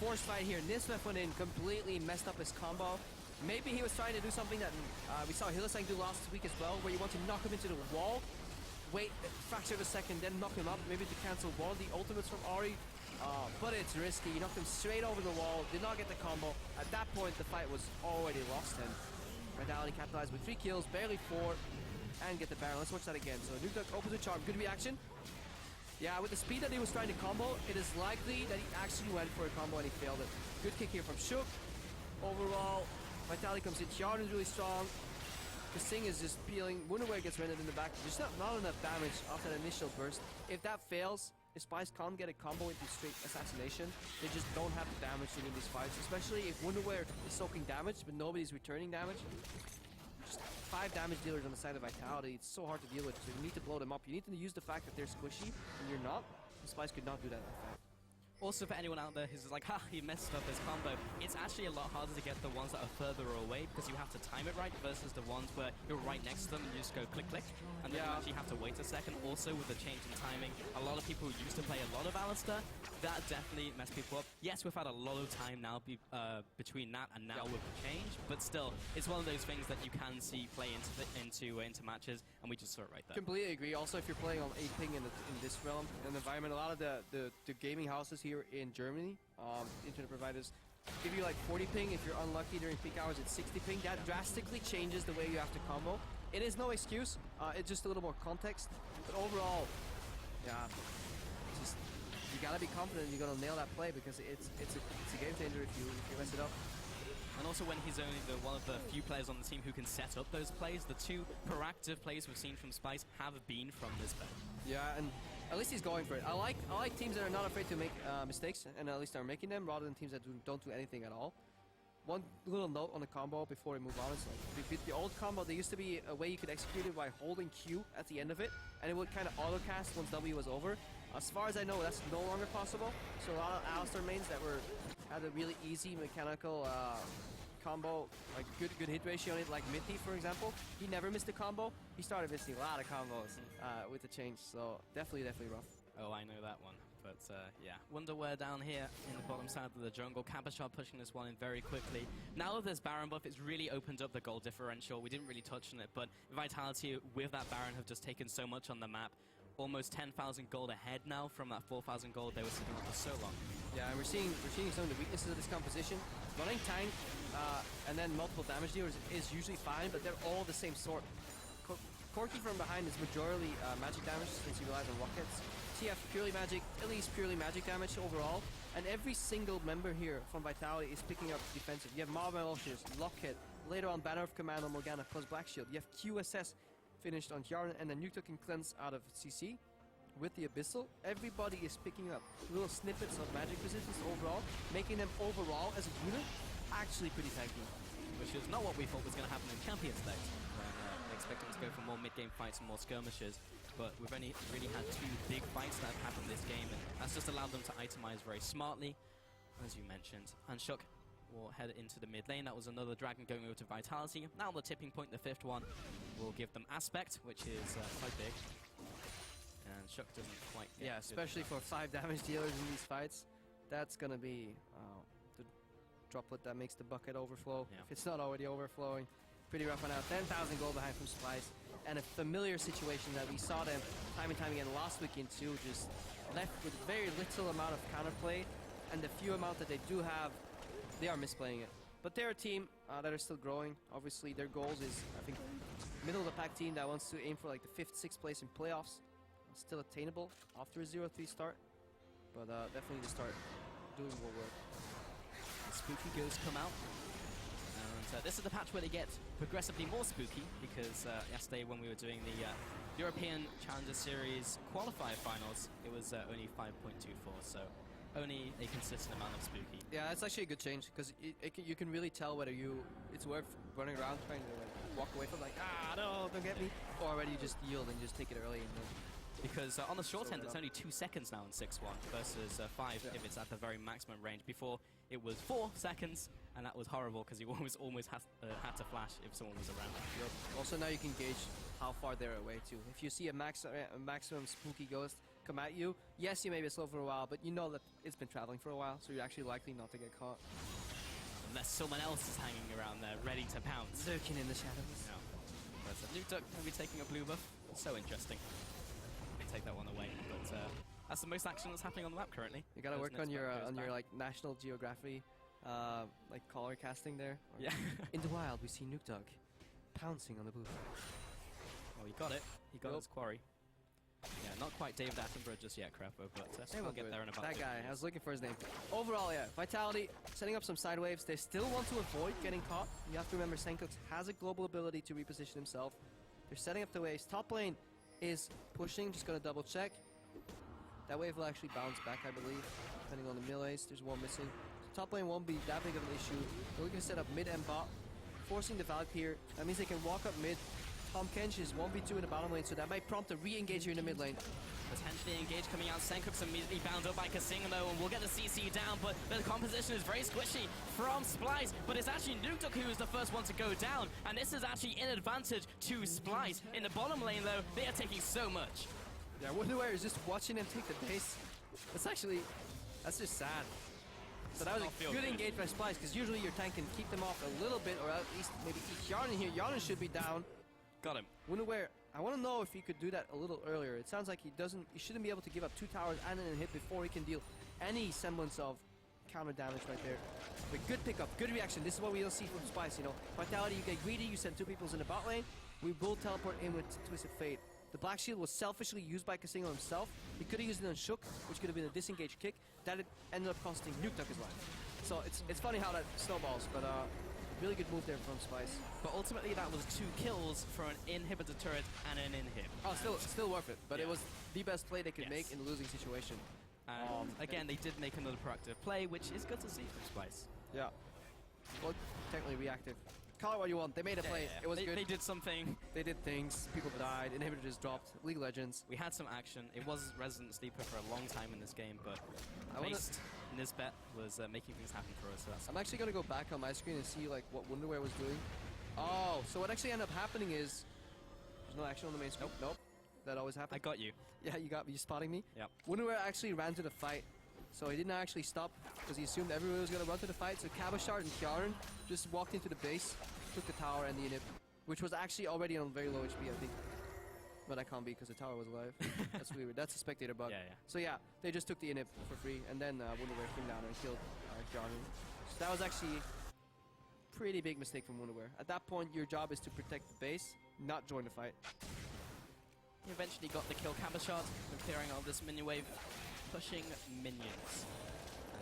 Forced fight here. Nisbet went in, completely messed up his combo. Maybe he was trying to do something that we saw Hylissang do last week as well, where you want to knock him into the wall, wait a fraction of a second, then knock him up, maybe to cancel one of the ultimates from Ahri. But it's risky. You knocked him straight over the wall, did not get the combo. At that point, the fight was already lost, and Vitality capitalized with 3 kills, barely 4, and get the Baron. Let's watch that again. So Nuke opens with charm, good reaction. Yeah, with the speed that he was trying to combo, it is likely that he actually went for a combo and he failed it. Good kick here from Shook. Overall, Vitality comes in. Jarden is really strong. Kasing is just peeling. Wunderwear gets rendered in the back. Just not enough damage after that initial burst. If that fails, if Spice can't get a combo into straight assassination, they just don't have the damage to win these fights. Especially if Wunderwear is soaking damage, but nobody's returning damage. Just 5 damage dealers on the side of Vitality. It's so hard to deal with. So you need to blow them up. You need to use the fact that they're squishy, and you're not. Spice could not do that in fact. Also, for anyone out there who's like, ha, he messed up his combo, it's actually a lot harder to get the ones that are further away because you have to time it right versus the ones where you're right next to them and you just go click, click, and then you actually have to wait a second. Also, with the change in timing, a lot of people who used to play a lot of Alistar, that definitely messed people up. Yes, we've had a lot of time now between that and now with the change, but still, it's one of those things that you can see play into matches, and we just saw it right there. Completely agree. Also, if you're playing on 8 ping in this realm, in the environment, a lot of the gaming houses here in Germany, internet providers, give you like 40 ping. If you're unlucky during peak hours, it's 60 ping. That drastically changes the way you have to combo. It is no excuse. It's just a little more context. But overall, yeah, just you gotta be confident you're gonna nail that play because it's a game changer if you mess it up. And also when he's only one of the few players on the team who can set up those plays, the 2 proactive plays we've seen from Spice have been from this bet. Yeah, and at least he's going for it. I like teams that are not afraid to make mistakes, and at least are making them, rather than teams that don't do anything at all. One little note on the combo before we move on is like the old combo, there used to be a way you could execute it by holding Q at the end of it, and it would kind of auto-cast once W was over. As far as I know, that's no longer possible. So a lot of Alistar mains that had a really easy mechanical combo, like good hit ratio on it, like Mithy, for example. He never missed a combo. He started missing a lot of combos with the change, so definitely rough. Oh, I know that one. But yeah, Wunderwear down here in the bottom side of the jungle. Cabochard pushing this one in very quickly. Now that there's Baron buff, it's really opened up the gold differential. We didn't really touch on it, but Vitality with that Baron have just taken so much on the map. Almost 10,000 gold ahead now from that 4,000 gold they were sitting on for so long. Yeah, and we're seeing some of the weaknesses of this composition. Running tank and then multiple damage dealers is usually fine, but they're all the same sort. Corki from behind is majority magic damage since he relies on rockets. TF purely magic, Elise purely magic damage overall, and every single member here from Vitality is picking up defensive. You have Mob Melchius, Lockhead, later on Banner of Command on Morgana plus Black Shield. You have QSS finished on Jarden, and then Nuke can cleanse out of CC with the Abyssal. Everybody is picking up little snippets of magic resistance overall, making them overall as a unit actually pretty tanky. Which is not what we thought was going to happen in Champions Day, when they expected to go for more mid-game fights and more skirmishes. But we've only really had 2 big fights that have happened this game, and that's just allowed them to itemize very smartly, as you mentioned. And Shook will head into the mid lane. That was another Dragon going over to Vitality. Now the tipping point, the 5th one, will give them Aspect, which is quite big. And Shook doesn't quite get especially for 5 damage dealers in these fights. That's gonna be the droplet that makes the bucket overflow. Yeah. If it's not already overflowing. Pretty rough one out. 10,000 gold behind from Splice. And a familiar situation that we saw them time and time again last weekend too, just left with very little amount of counterplay, and the few amount that they do have, they are misplaying it. But they're a team that are still growing. Obviously their goals is, I think, middle of the pack team that wants to aim for like the 5th, 6th place in playoffs. Still attainable after a 0-3 start, but definitely to start doing more work. The spooky ghosts come out, and this is the patch where they get progressively more spooky, because yesterday when we were doing the European Challenger Series qualifier finals, it was only 5.24, so only a consistent amount of spooky. Yeah, that's actually a good change, because you can really tell whether it's worth running around trying to like walk away from like, no, don't get me, or whether you just yield and just take it early and then. Because on the short end, it's only 2 seconds now in 6-1 versus 5 if it's at the very maximum range. Before, it was 4 seconds, and that was horrible because you almost had to flash if someone was around. Yep. Also, now you can gauge how far they're away too. If you see a maximum spooky ghost come at you, yes, you may be slow for a while, but you know that it's been traveling for a while, so you're actually likely not to get caught. Unless someone else is hanging around there, ready to pounce. Lurking in the shadows. No. But Nukeduck will be taking a blue buff. So interesting. Take that one away, but that's the most action that's happening on the map currently. You gotta work on your like National Geography like color casting there. Yeah. In the wild, we see Nukeduck pouncing on the blue. Oh, he got it. He got his quarry. Yeah, not quite David Attenborough just yet, Crapo, but we'll get there in about that 2 guy, years. I was looking for his name. Overall, yeah, Vitality setting up some side waves. They still want to avoid getting caught. You have to remember Senkux has a global ability to reposition himself. They're setting up the waves. Top lane is pushing, just gonna double check. That wave will actually bounce back, I believe, depending on the melees. There's one missing. So top lane won't be that big of an issue. They're looking to set up mid and bot, forcing the Valk here. That means they can walk up mid. Tom Kench is 1v2 in the bottom lane, so that might prompt a re-engage here in the mid lane. Potentially engaged coming out. Senkux immediately bound up by Kasing though, and we'll get the CC down, but the composition is very squishy from Splice, but it's actually Nukeduck who is the first one to go down, and this is actually an advantage to Splice. In the bottom lane though, they are taking so much. Yeah, Wonderware is just watching them take the base. That's just sad. So that was a good engage by Splice, because usually your tank can keep them off a little bit, or at least maybe eat Yarn here. Yarn should be down. Got him. Wonderware, I want to know if he could do that a little earlier. It sounds like he shouldn't be able to give up 2 towers and an hit before he can deal any semblance of counter damage right there. But good pickup, good reaction. This is what we don't see from Splice, you know. Vitality, you get greedy, you send 2 peoples in the bot lane. We will teleport in with Twisted Fate. The Black Shield was selfishly used by Casino himself. He could have used it on Shook, which could have been a disengaged kick. That ended up costing Nukeduck his life. So it's funny how that snowballs, but really good move there from Splice. But ultimately that was 2 kills for an inhibitor turret and an inhib. Oh, still worth it, but it was the best play they could make in a losing situation. Again, they did make another proactive play, which is good to see from Splice. Yeah. Well, technically reactive. Call it what you want. They made a play. It was good. They did something. They did things. People died. Inhibitor just dropped. League of Legends. We had some action. It was Resident Sleeper for a long time in this game, but Nisbet was making things happen for us. So that's I'm actually going to go back on my screen and see like what Wonderware was doing. Oh, so what actually ended up happening is there's no action on the main screen. Nope. That always happens. I got you. Yeah, you got me. You spotting me? Yep. Wonderware actually ran to the fight. So he didn't actually stop because he assumed everyone was going to run to the fight. So Kabashard and Kjarn just walked into the base, took the tower and the inhib, which was actually already on very low HP, I think. But I can't be because the tower was alive. That's weird. That's a spectator bug. Yeah. So yeah, they just took the inhib for free, and then Wonderware came down and killed Kjarn. So that was actually a pretty big mistake from Wonderware. At that point, your job is to protect the base, not join the fight. He eventually got the kill. Kabashard clearing all this minion wave, pushing minions.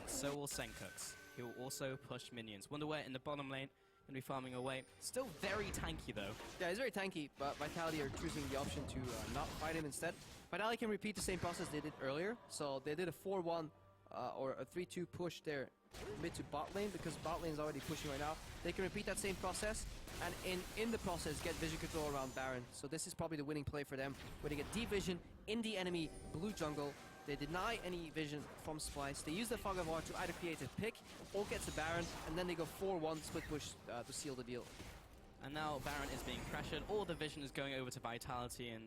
And so will Senkux. He will also push minions. Wonderware in the bottom lane, going to be farming away. Still very tanky though. Yeah, he's very tanky, but Vitality are choosing the option to not fight him instead. Vitality can repeat the same process they did earlier. So they did a 4-1 or a 3-2 push there mid to bot lane, because bot lane is already pushing right now. They can repeat that same process and in the process get vision control around Baron. So this is probably the winning play for them, where they get deep vision in the enemy blue jungle. They deny any vision from Splice. They use the Fog of War to either create a pick or get the Baron, and then they go 4-1 split push to seal the deal. And now Baron is being pressured. All the vision is going over to Vitality, and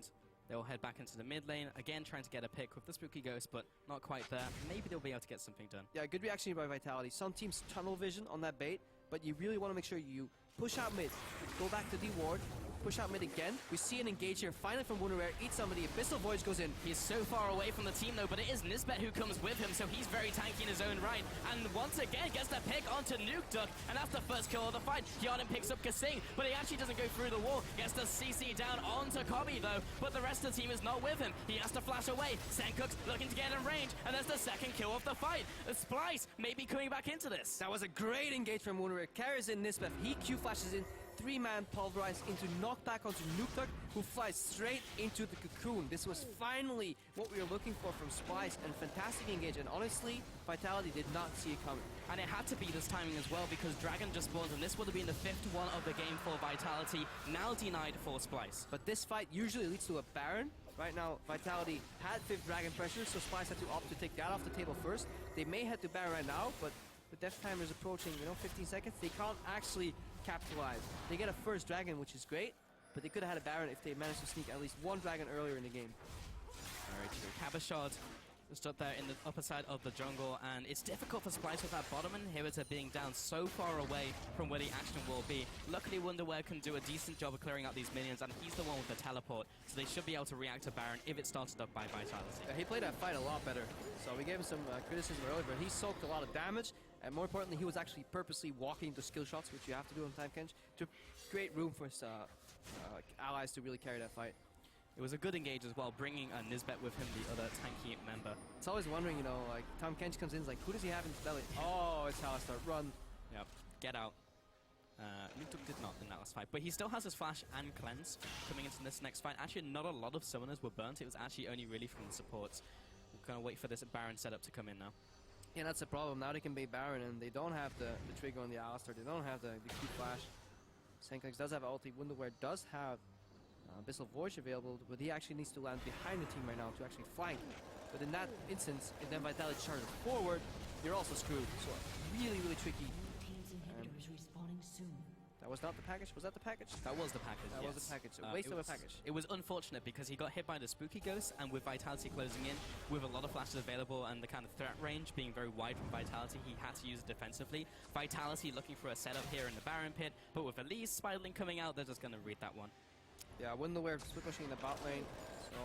they'll head back into the mid lane, again trying to get a pick with the Spooky Ghost, but not quite there. Maybe they'll be able to get something done. Yeah, good reaction by Vitality. Some teams tunnel vision on that bait, but you really want to make sure you push out mid, go back to D ward, push out mid again. We see an engage here, finally from Wunderwehr, eats somebody, Abyssal Voyage goes in. He's so far away from the team though, but it is Nisbet who comes with him, so he's very tanky in his own right. And once again gets the pick onto Nuke Duck, and that's the first kill of the fight. Hyanin picks up Kasing, but he actually doesn't go through the wall. Gets the CC down onto Kobe though, but the rest of the team is not with him. He has to flash away. Sencook's looking to get in range, and there's the second kill of the fight. Splice may be coming back into this. That was a great engage from Wunderwehr. Carries in Nisbet. He Q flashes in. 3-man pulverized into knockback onto Nuke, who flies straight into the cocoon. This was finally what we were looking for from Splice, and fantastic engage. And honestly, Vitality did not see it coming. And it had to be this timing as well, because Dragon just spawned, and this would have been the 5th one of the game for Vitality, now denied for Splice. But this fight usually leads to a Baron. Right now, Vitality had 5th Dragon pressure, so Splice had to opt to take that off the table first. They may head to Baron right now, but the death timer is approaching, 15 seconds. They can't actually capitalize. They get a first Dragon, which is great, but they could have had a Baron if they managed to sneak at least one Dragon earlier in the game. Very true. Cabashot stood there in the upper side of the jungle, and it's difficult for Splice with that bottom inhibitor being down so far away from where the action will be. Luckily, Wunderwehr can do a decent job of clearing out these minions, and he's the one with the teleport, so they should be able to react to Baron if it started up by Vitality. Yeah, he played that fight a lot better, so we gave him some criticism earlier, but he soaked a lot of damage, and more importantly, he was actually purposely walking the skill shots, which you have to do on Time Kench, to create room for his allies to really carry that fight. It was a good engage as well, bringing Nisbet with him, the other tanky member. It's always wondering, like, Tom Kench comes in, like, who does he have in his belly? Oh, it's Alistar, run. Yep, get out. Nuke did not in that last fight, but he still has his flash and cleanse coming into this next fight. Actually, not a lot of summoners were burnt. It was actually only really from the supports. We're gonna wait for this Baron setup to come in now. Yeah, that's the problem. Now they can bait Baron, and they don't have the trigger on the Alistar. They don't have the Q flash. Senkox does have ulti. Wunderwehr does have Abyssal Voyage available, but he actually needs to land behind the team right now to actually flank. But in that instance, if then Vitality charges forward, you're also screwed. So really, really tricky. Team's inhibitor is respawning soon. That was not the package? Was that the package? That was the package, That yes. was the package. A waste of a package. It was unfortunate because he got hit by the Spooky Ghost, and with Vitality closing in, with a lot of flashes available and the kind of threat range being very wide from Vitality, he had to use it defensively. Vitality looking for a setup here in the Baron pit, but with Elise Spiderling coming out, they're just going to read that one. Yeah, Wunderwehr split pushing in the bot lane, so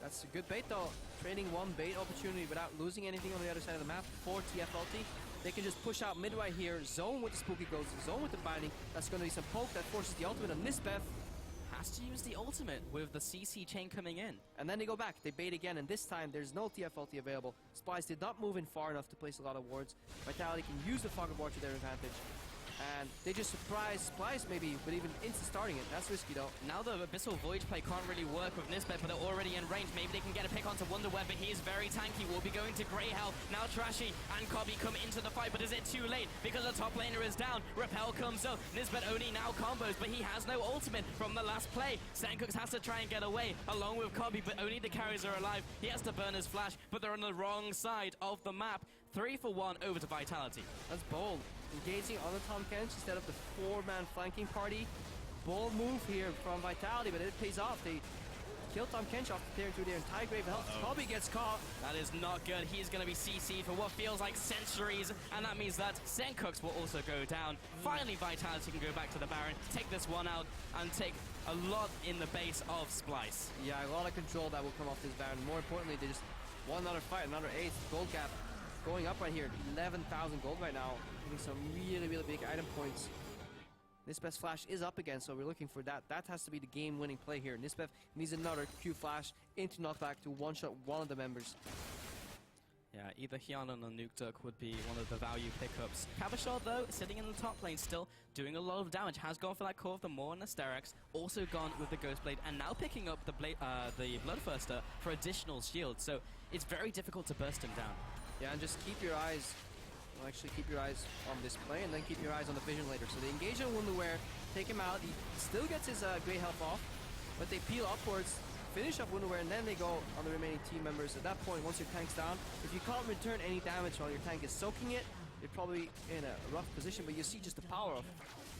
that's a good bait though. Trading one bait opportunity without losing anything on the other side of the map for TF ulti. They can just push out mid right here, zone with the Spooky Ghost, zone with the binding. That's going to be some poke that forces the ultimate on Nisbeth. Has to use the ultimate with the CC chain coming in. And then they go back, they bait again, and this time there's no TF ulti available. Splice did not move in far enough to place a lot of wards. Vitality can use the Fog of War to their advantage. And they just surprise Splice maybe, but even starting it. That's risky though. Now the Abyssal Voyage play can't really work with Nisbet, but they're already in range. Maybe they can get a pick onto Wunderwehr, but he is very tanky. Will be going to Grey Hell. Now Trashy and Kobe come into the fight, but is it too late? Because the top laner is down. Repel comes up. Nisbet only now combos, but he has no ultimate from the last play. Senkox has to try and get away, along with Kobe, but only the carries are alive. He has to burn his flash, but they're on the wrong side of the map. 3 for 1 over to Vitality. That's bold. Engaging on the Tom Kench instead of the 4-man flanking party. Bold move here from Vitality, but it pays off. They kill Tom Kench off there through their entire grave health. Kobe gets caught. That is not good. He's going to be CC'd for what feels like centuries, and that means that Senkox will also go down. Finally, Vitality can go back to the Baron, take this one out, and take a lot in the base of Splice. Yeah, a lot of control that will come off this Baron. More importantly, they just won another fight, another ace. Gold gap going up right here. 11,000 gold right now. Getting some really, really big item points. Nisbeth's flash is up again, so we're looking for that. That has to be the game-winning play here. Nisbeth needs another Q flash into knockback to one-shot one of the members. Yeah, either Hyanin or Nuke Duck would be one of the value pickups. Cabashot, though, sitting in the top lane still, doing a lot of damage. Has gone for that core of the Maw and Asterix. Also gone with the Ghost Blade, and now picking up the Bloodthirster for additional shield. So it's very difficult to burst him down. Yeah, and just keep your eyes, well, actually keep your eyes on this play, and then keep your eyes on the vision later. So they engage on Wunderwehr, take him out. He still gets his Grey Health off, but they peel upwards, finish up Wunderwehr, and then they go on the remaining team members. At that point, once your tank's down, if you can't return any damage while your tank is soaking it, you're probably in a rough position. But you see just the power of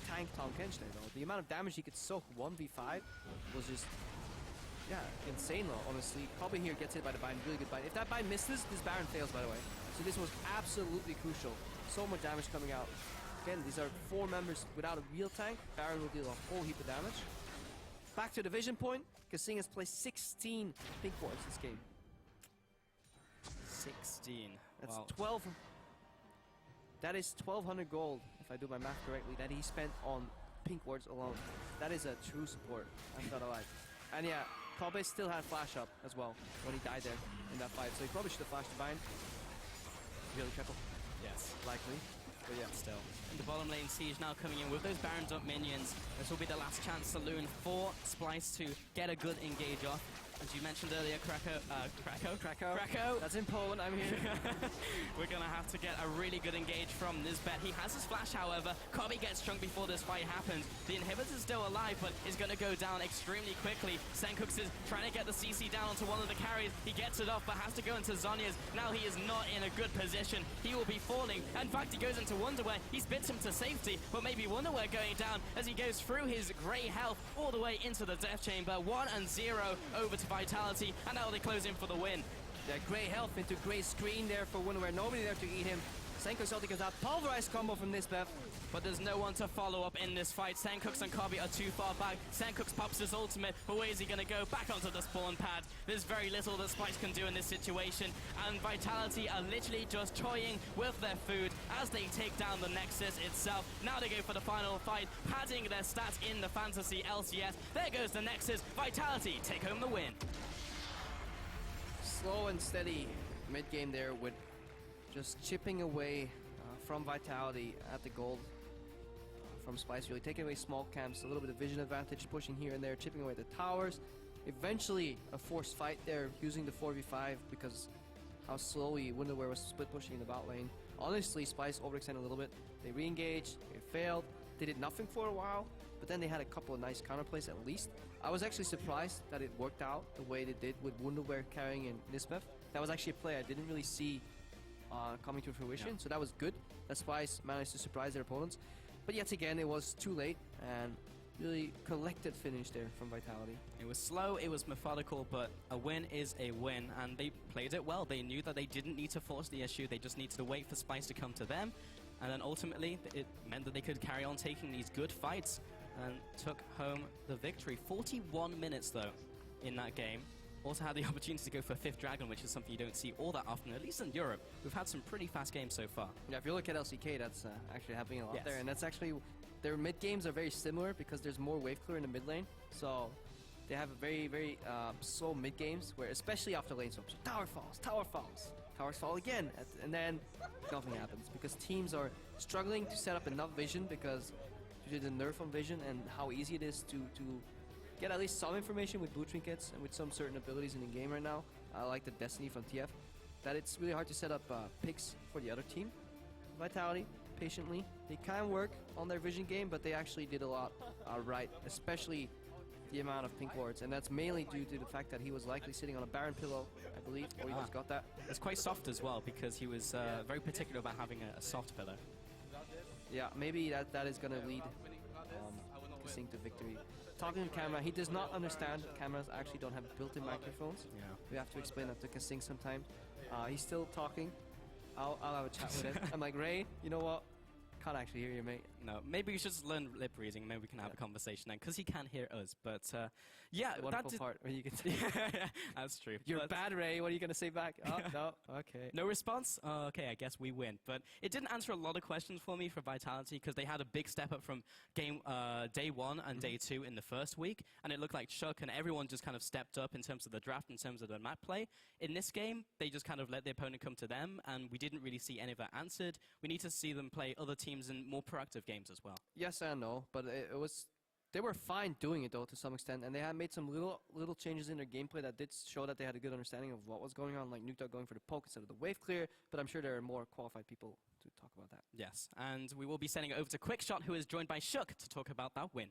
tank Tom Kench there, though. The amount of damage he could soak 1v5 was just, yeah, insane though, honestly. Probably here gets hit by the bind, really good bind. If that bind misses, this Baron fails, by the way. So this was absolutely crucial. So much damage coming out. again, these are 4 members without a real tank. Baron will deal a whole heap of damage. Back to the vision point. Kasing has placed 16 pink wards this game. 16. That's Wow. 12. That is 1,200 gold, if I do my math correctly, that he spent on pink wards alone. That is a true support, I'm not alive. And yeah, Kobe still had flash up as well when he died there in that fight, so he probably should have flashed the Vine. Really careful. Yes. Likely. But yeah. Still. And the bottom lane siege now coming in with those Barons up minions. This will be the last chance saloon for Splice to get a good engage off. As you mentioned earlier, Krakow. That's in Poland, I'm here. We're going to have to get a really good engage from Nisbet. He has his flash, however. Kobe gets chunked before this fight happens. The inhibitor's still alive, but is going to go down extremely quickly. Senkux is trying to get the CC down onto one of the carries. He gets it off, but has to go into Zhonya's. Now he is not in a good position. He will be falling. In fact, he goes into Wonderwear. He spits him to safety, but maybe Wonderwear going down as he goes through his grey health all the way into the death chamber. 1-0 over to Vitality, and now they close in for the win. Yeah, grey health into grey screen there for Wonderwear. Nobody there to eat him. Senkux ulti goes out. Pulverized combo from Nisbet. But there's no one to follow up in this fight. Senkux and Kobe are too far back. Senkux pops his ultimate, but where is he going to go? Back onto the spawn pad. There's very little that Splice can do in this situation, and Vitality are literally just toying with their food as they take down the Nexus itself. Now they go for the final fight, padding their stats in the Fantasy LCS. There goes the Nexus. Vitality take home the win. Slow and steady mid-game there with just chipping away from Vitality at the gold from Splice, really taking away small camps, a little bit of vision advantage, pushing here and there, chipping away the towers. Eventually a forced fight there using the 4v5 because how slowly Wonderwear was split pushing in the bot lane. Honestly, Splice overextended a little bit. They re-engaged, they failed, they did nothing for a while, but then they had a couple of nice counterplays at least. I was actually surprised that it worked out the way they did with Wonderwear carrying in Nisbeth. That was actually a play I didn't really see coming to fruition, so that was good. That Splice managed to surprise their opponents. But yet again, it was too late, and really collected finish there from Vitality. It was slow, it was methodical, but a win is a win, and they played it well. They knew that they didn't need to force the issue, they just needed to wait for Splice to come to them, and then ultimately it meant that they could carry on taking these good fights and took home the victory. 41 minutes though in that game. Also had the opportunity to go for a 5th Dragon, which is something you don't see all that often, at least in Europe. We've had some pretty fast games so far. Yeah, if you look at LCK, that's actually happening a lot Yes. there, and that's actually, their mid games are very similar because there's more wave clear in the mid lane, so they have a very, very slow mid games, where especially after lane swaps, tower falls, towers fall again, and then nothing happens because teams are struggling to set up enough vision because due to the nerf on vision and how easy it is to get at least some information with blue trinkets and with some certain abilities in the game right now, like the Destiny from TF, that it's really hard to set up picks for the other team. Vitality, patiently, they can work on their vision game, but they actually did a lot right, especially the amount of pink wards, and that's mainly due to the fact that he was likely sitting on a Baron pillow, I believe, or he just got that. It's quite soft as well, because he was very particular about having a soft pillow. Yeah, maybe that is going to lead Kasing to victory. Talking to camera, he does not understand cameras actually don't have built-in microphones. Yeah. We have to explain that to Kasing sometime. He's still talking. I'll have a chat with him. I'm like, Ray, you know what? Can't actually hear you, mate. No, maybe we should just learn lip reading. Maybe we can have a conversation then, because he can hear us. But yeah, The wonderful part where you can say, that's true. "You're But bad, Ray. What are you gonna say back?" Oh no, okay. no response? Okay, I guess we win. But it didn't answer a lot of questions for me for Vitality, because they had a big step up from game day 1 and day 2 in the first week, and it looked like Chuck and everyone just kind of stepped up in terms of the draft, in terms of the map play. In this game, they just kind of let the opponent come to them, and we didn't really see any of that answered. We need to see them play other teams in more proactive games as well. Yes and no, but it was. They were fine doing it though to some extent, and they had made some little changes in their gameplay that did show that they had a good understanding of what was going on, like Nukta going for the poke instead of the wave clear. But I'm sure there are more qualified people to talk about that. Yes, and we will be sending it over to Quickshot, who is joined by Shook to talk about that win.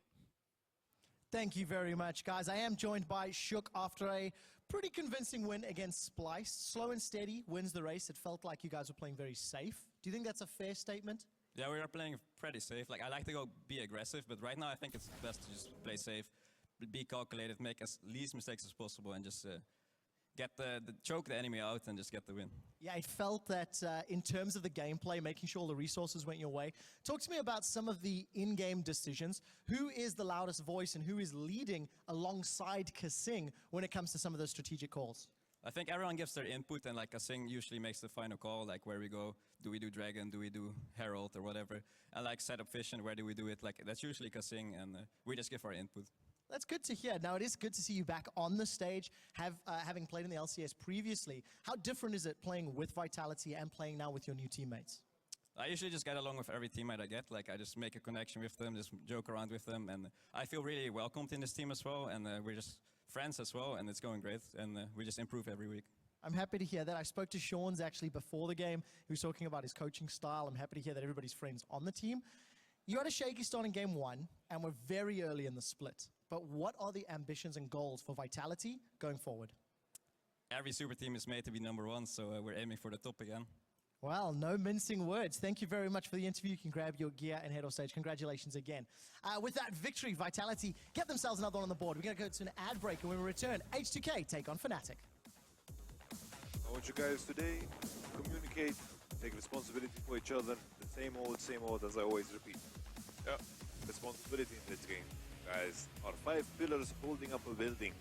Thank you very much, guys. I am joined by Shook after a pretty convincing win against Splice. Slow and steady wins the race. It felt like you guys were playing very safe. Do you think that's a fair statement? Yeah, we are playing pretty safe. Like, I like to go be aggressive, but right now I think it's best to just play safe, be calculated, make as least mistakes as possible, and just choke the enemy out and just get the win. Yeah, it felt that in terms of the gameplay, making sure all the resources went your way. Talk to me about some of the in-game decisions. Who is the loudest voice and who is leading alongside Kasing when it comes to some of those strategic calls? I think everyone gives their input, and like Kasing usually makes the final call, like where we go, do we do Dragon, do we do Herald or whatever, and like set up Vision, where do we do it, like that's usually Kasing, and we just give our input. That's good to hear. Now, it is good to see you back on the stage, having played in the LCS previously. How different is it playing with Vitality and playing now with your new teammates? I usually just get along with every teammate I get. Like I just make a connection with them, just joke around with them, and I feel really welcomed in this team as well, and we're just friends as well, and it's going great, and we just improve every week. I'm happy to hear that. I spoke to Sean's actually before the game. He was talking about his coaching style. I'm happy to hear that everybody's friends on the team. You had a shaky start in game 1, and we're very early in the split. But what are the ambitions and goals for Vitality going forward? Every super team is made to be #1, so we're aiming for the top again. Well, no mincing words. Thank you very much for the interview. You can grab your gear and head off stage. Congratulations again. With that victory, Vitality get themselves another one on the board. We're going to go to an ad break, and when we return, H2K take on Fnatic. I want you guys today to communicate, take responsibility for each other. The same old, as I always repeat. Yeah, responsibility in this game, guys, are 5 pillars holding up a building.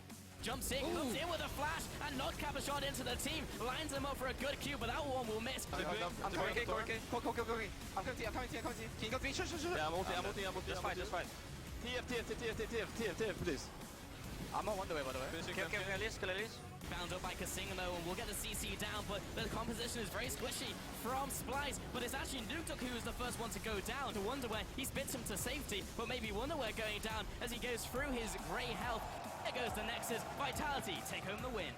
Jumps in, comes in with a flash, and knocks Kappa shot into the team. Lines them up for a good Q, but that one will miss. I'm coming. Go. I'm coming to you. Can you go to me? Sure. Yeah, I'm ulting. Just fight. TF, please. I'm on Wonderway, by the way. Kill Elise. Bound up by Kasing though, and we'll get the CC down, but the composition is very squishy from Splice, but it's actually Nuktuk who is the first one to go down. To Wonderware, he spits him to safety, but maybe Wonderware going down as he goes through his grey health. There goes the Nexus. Vitality take home the win.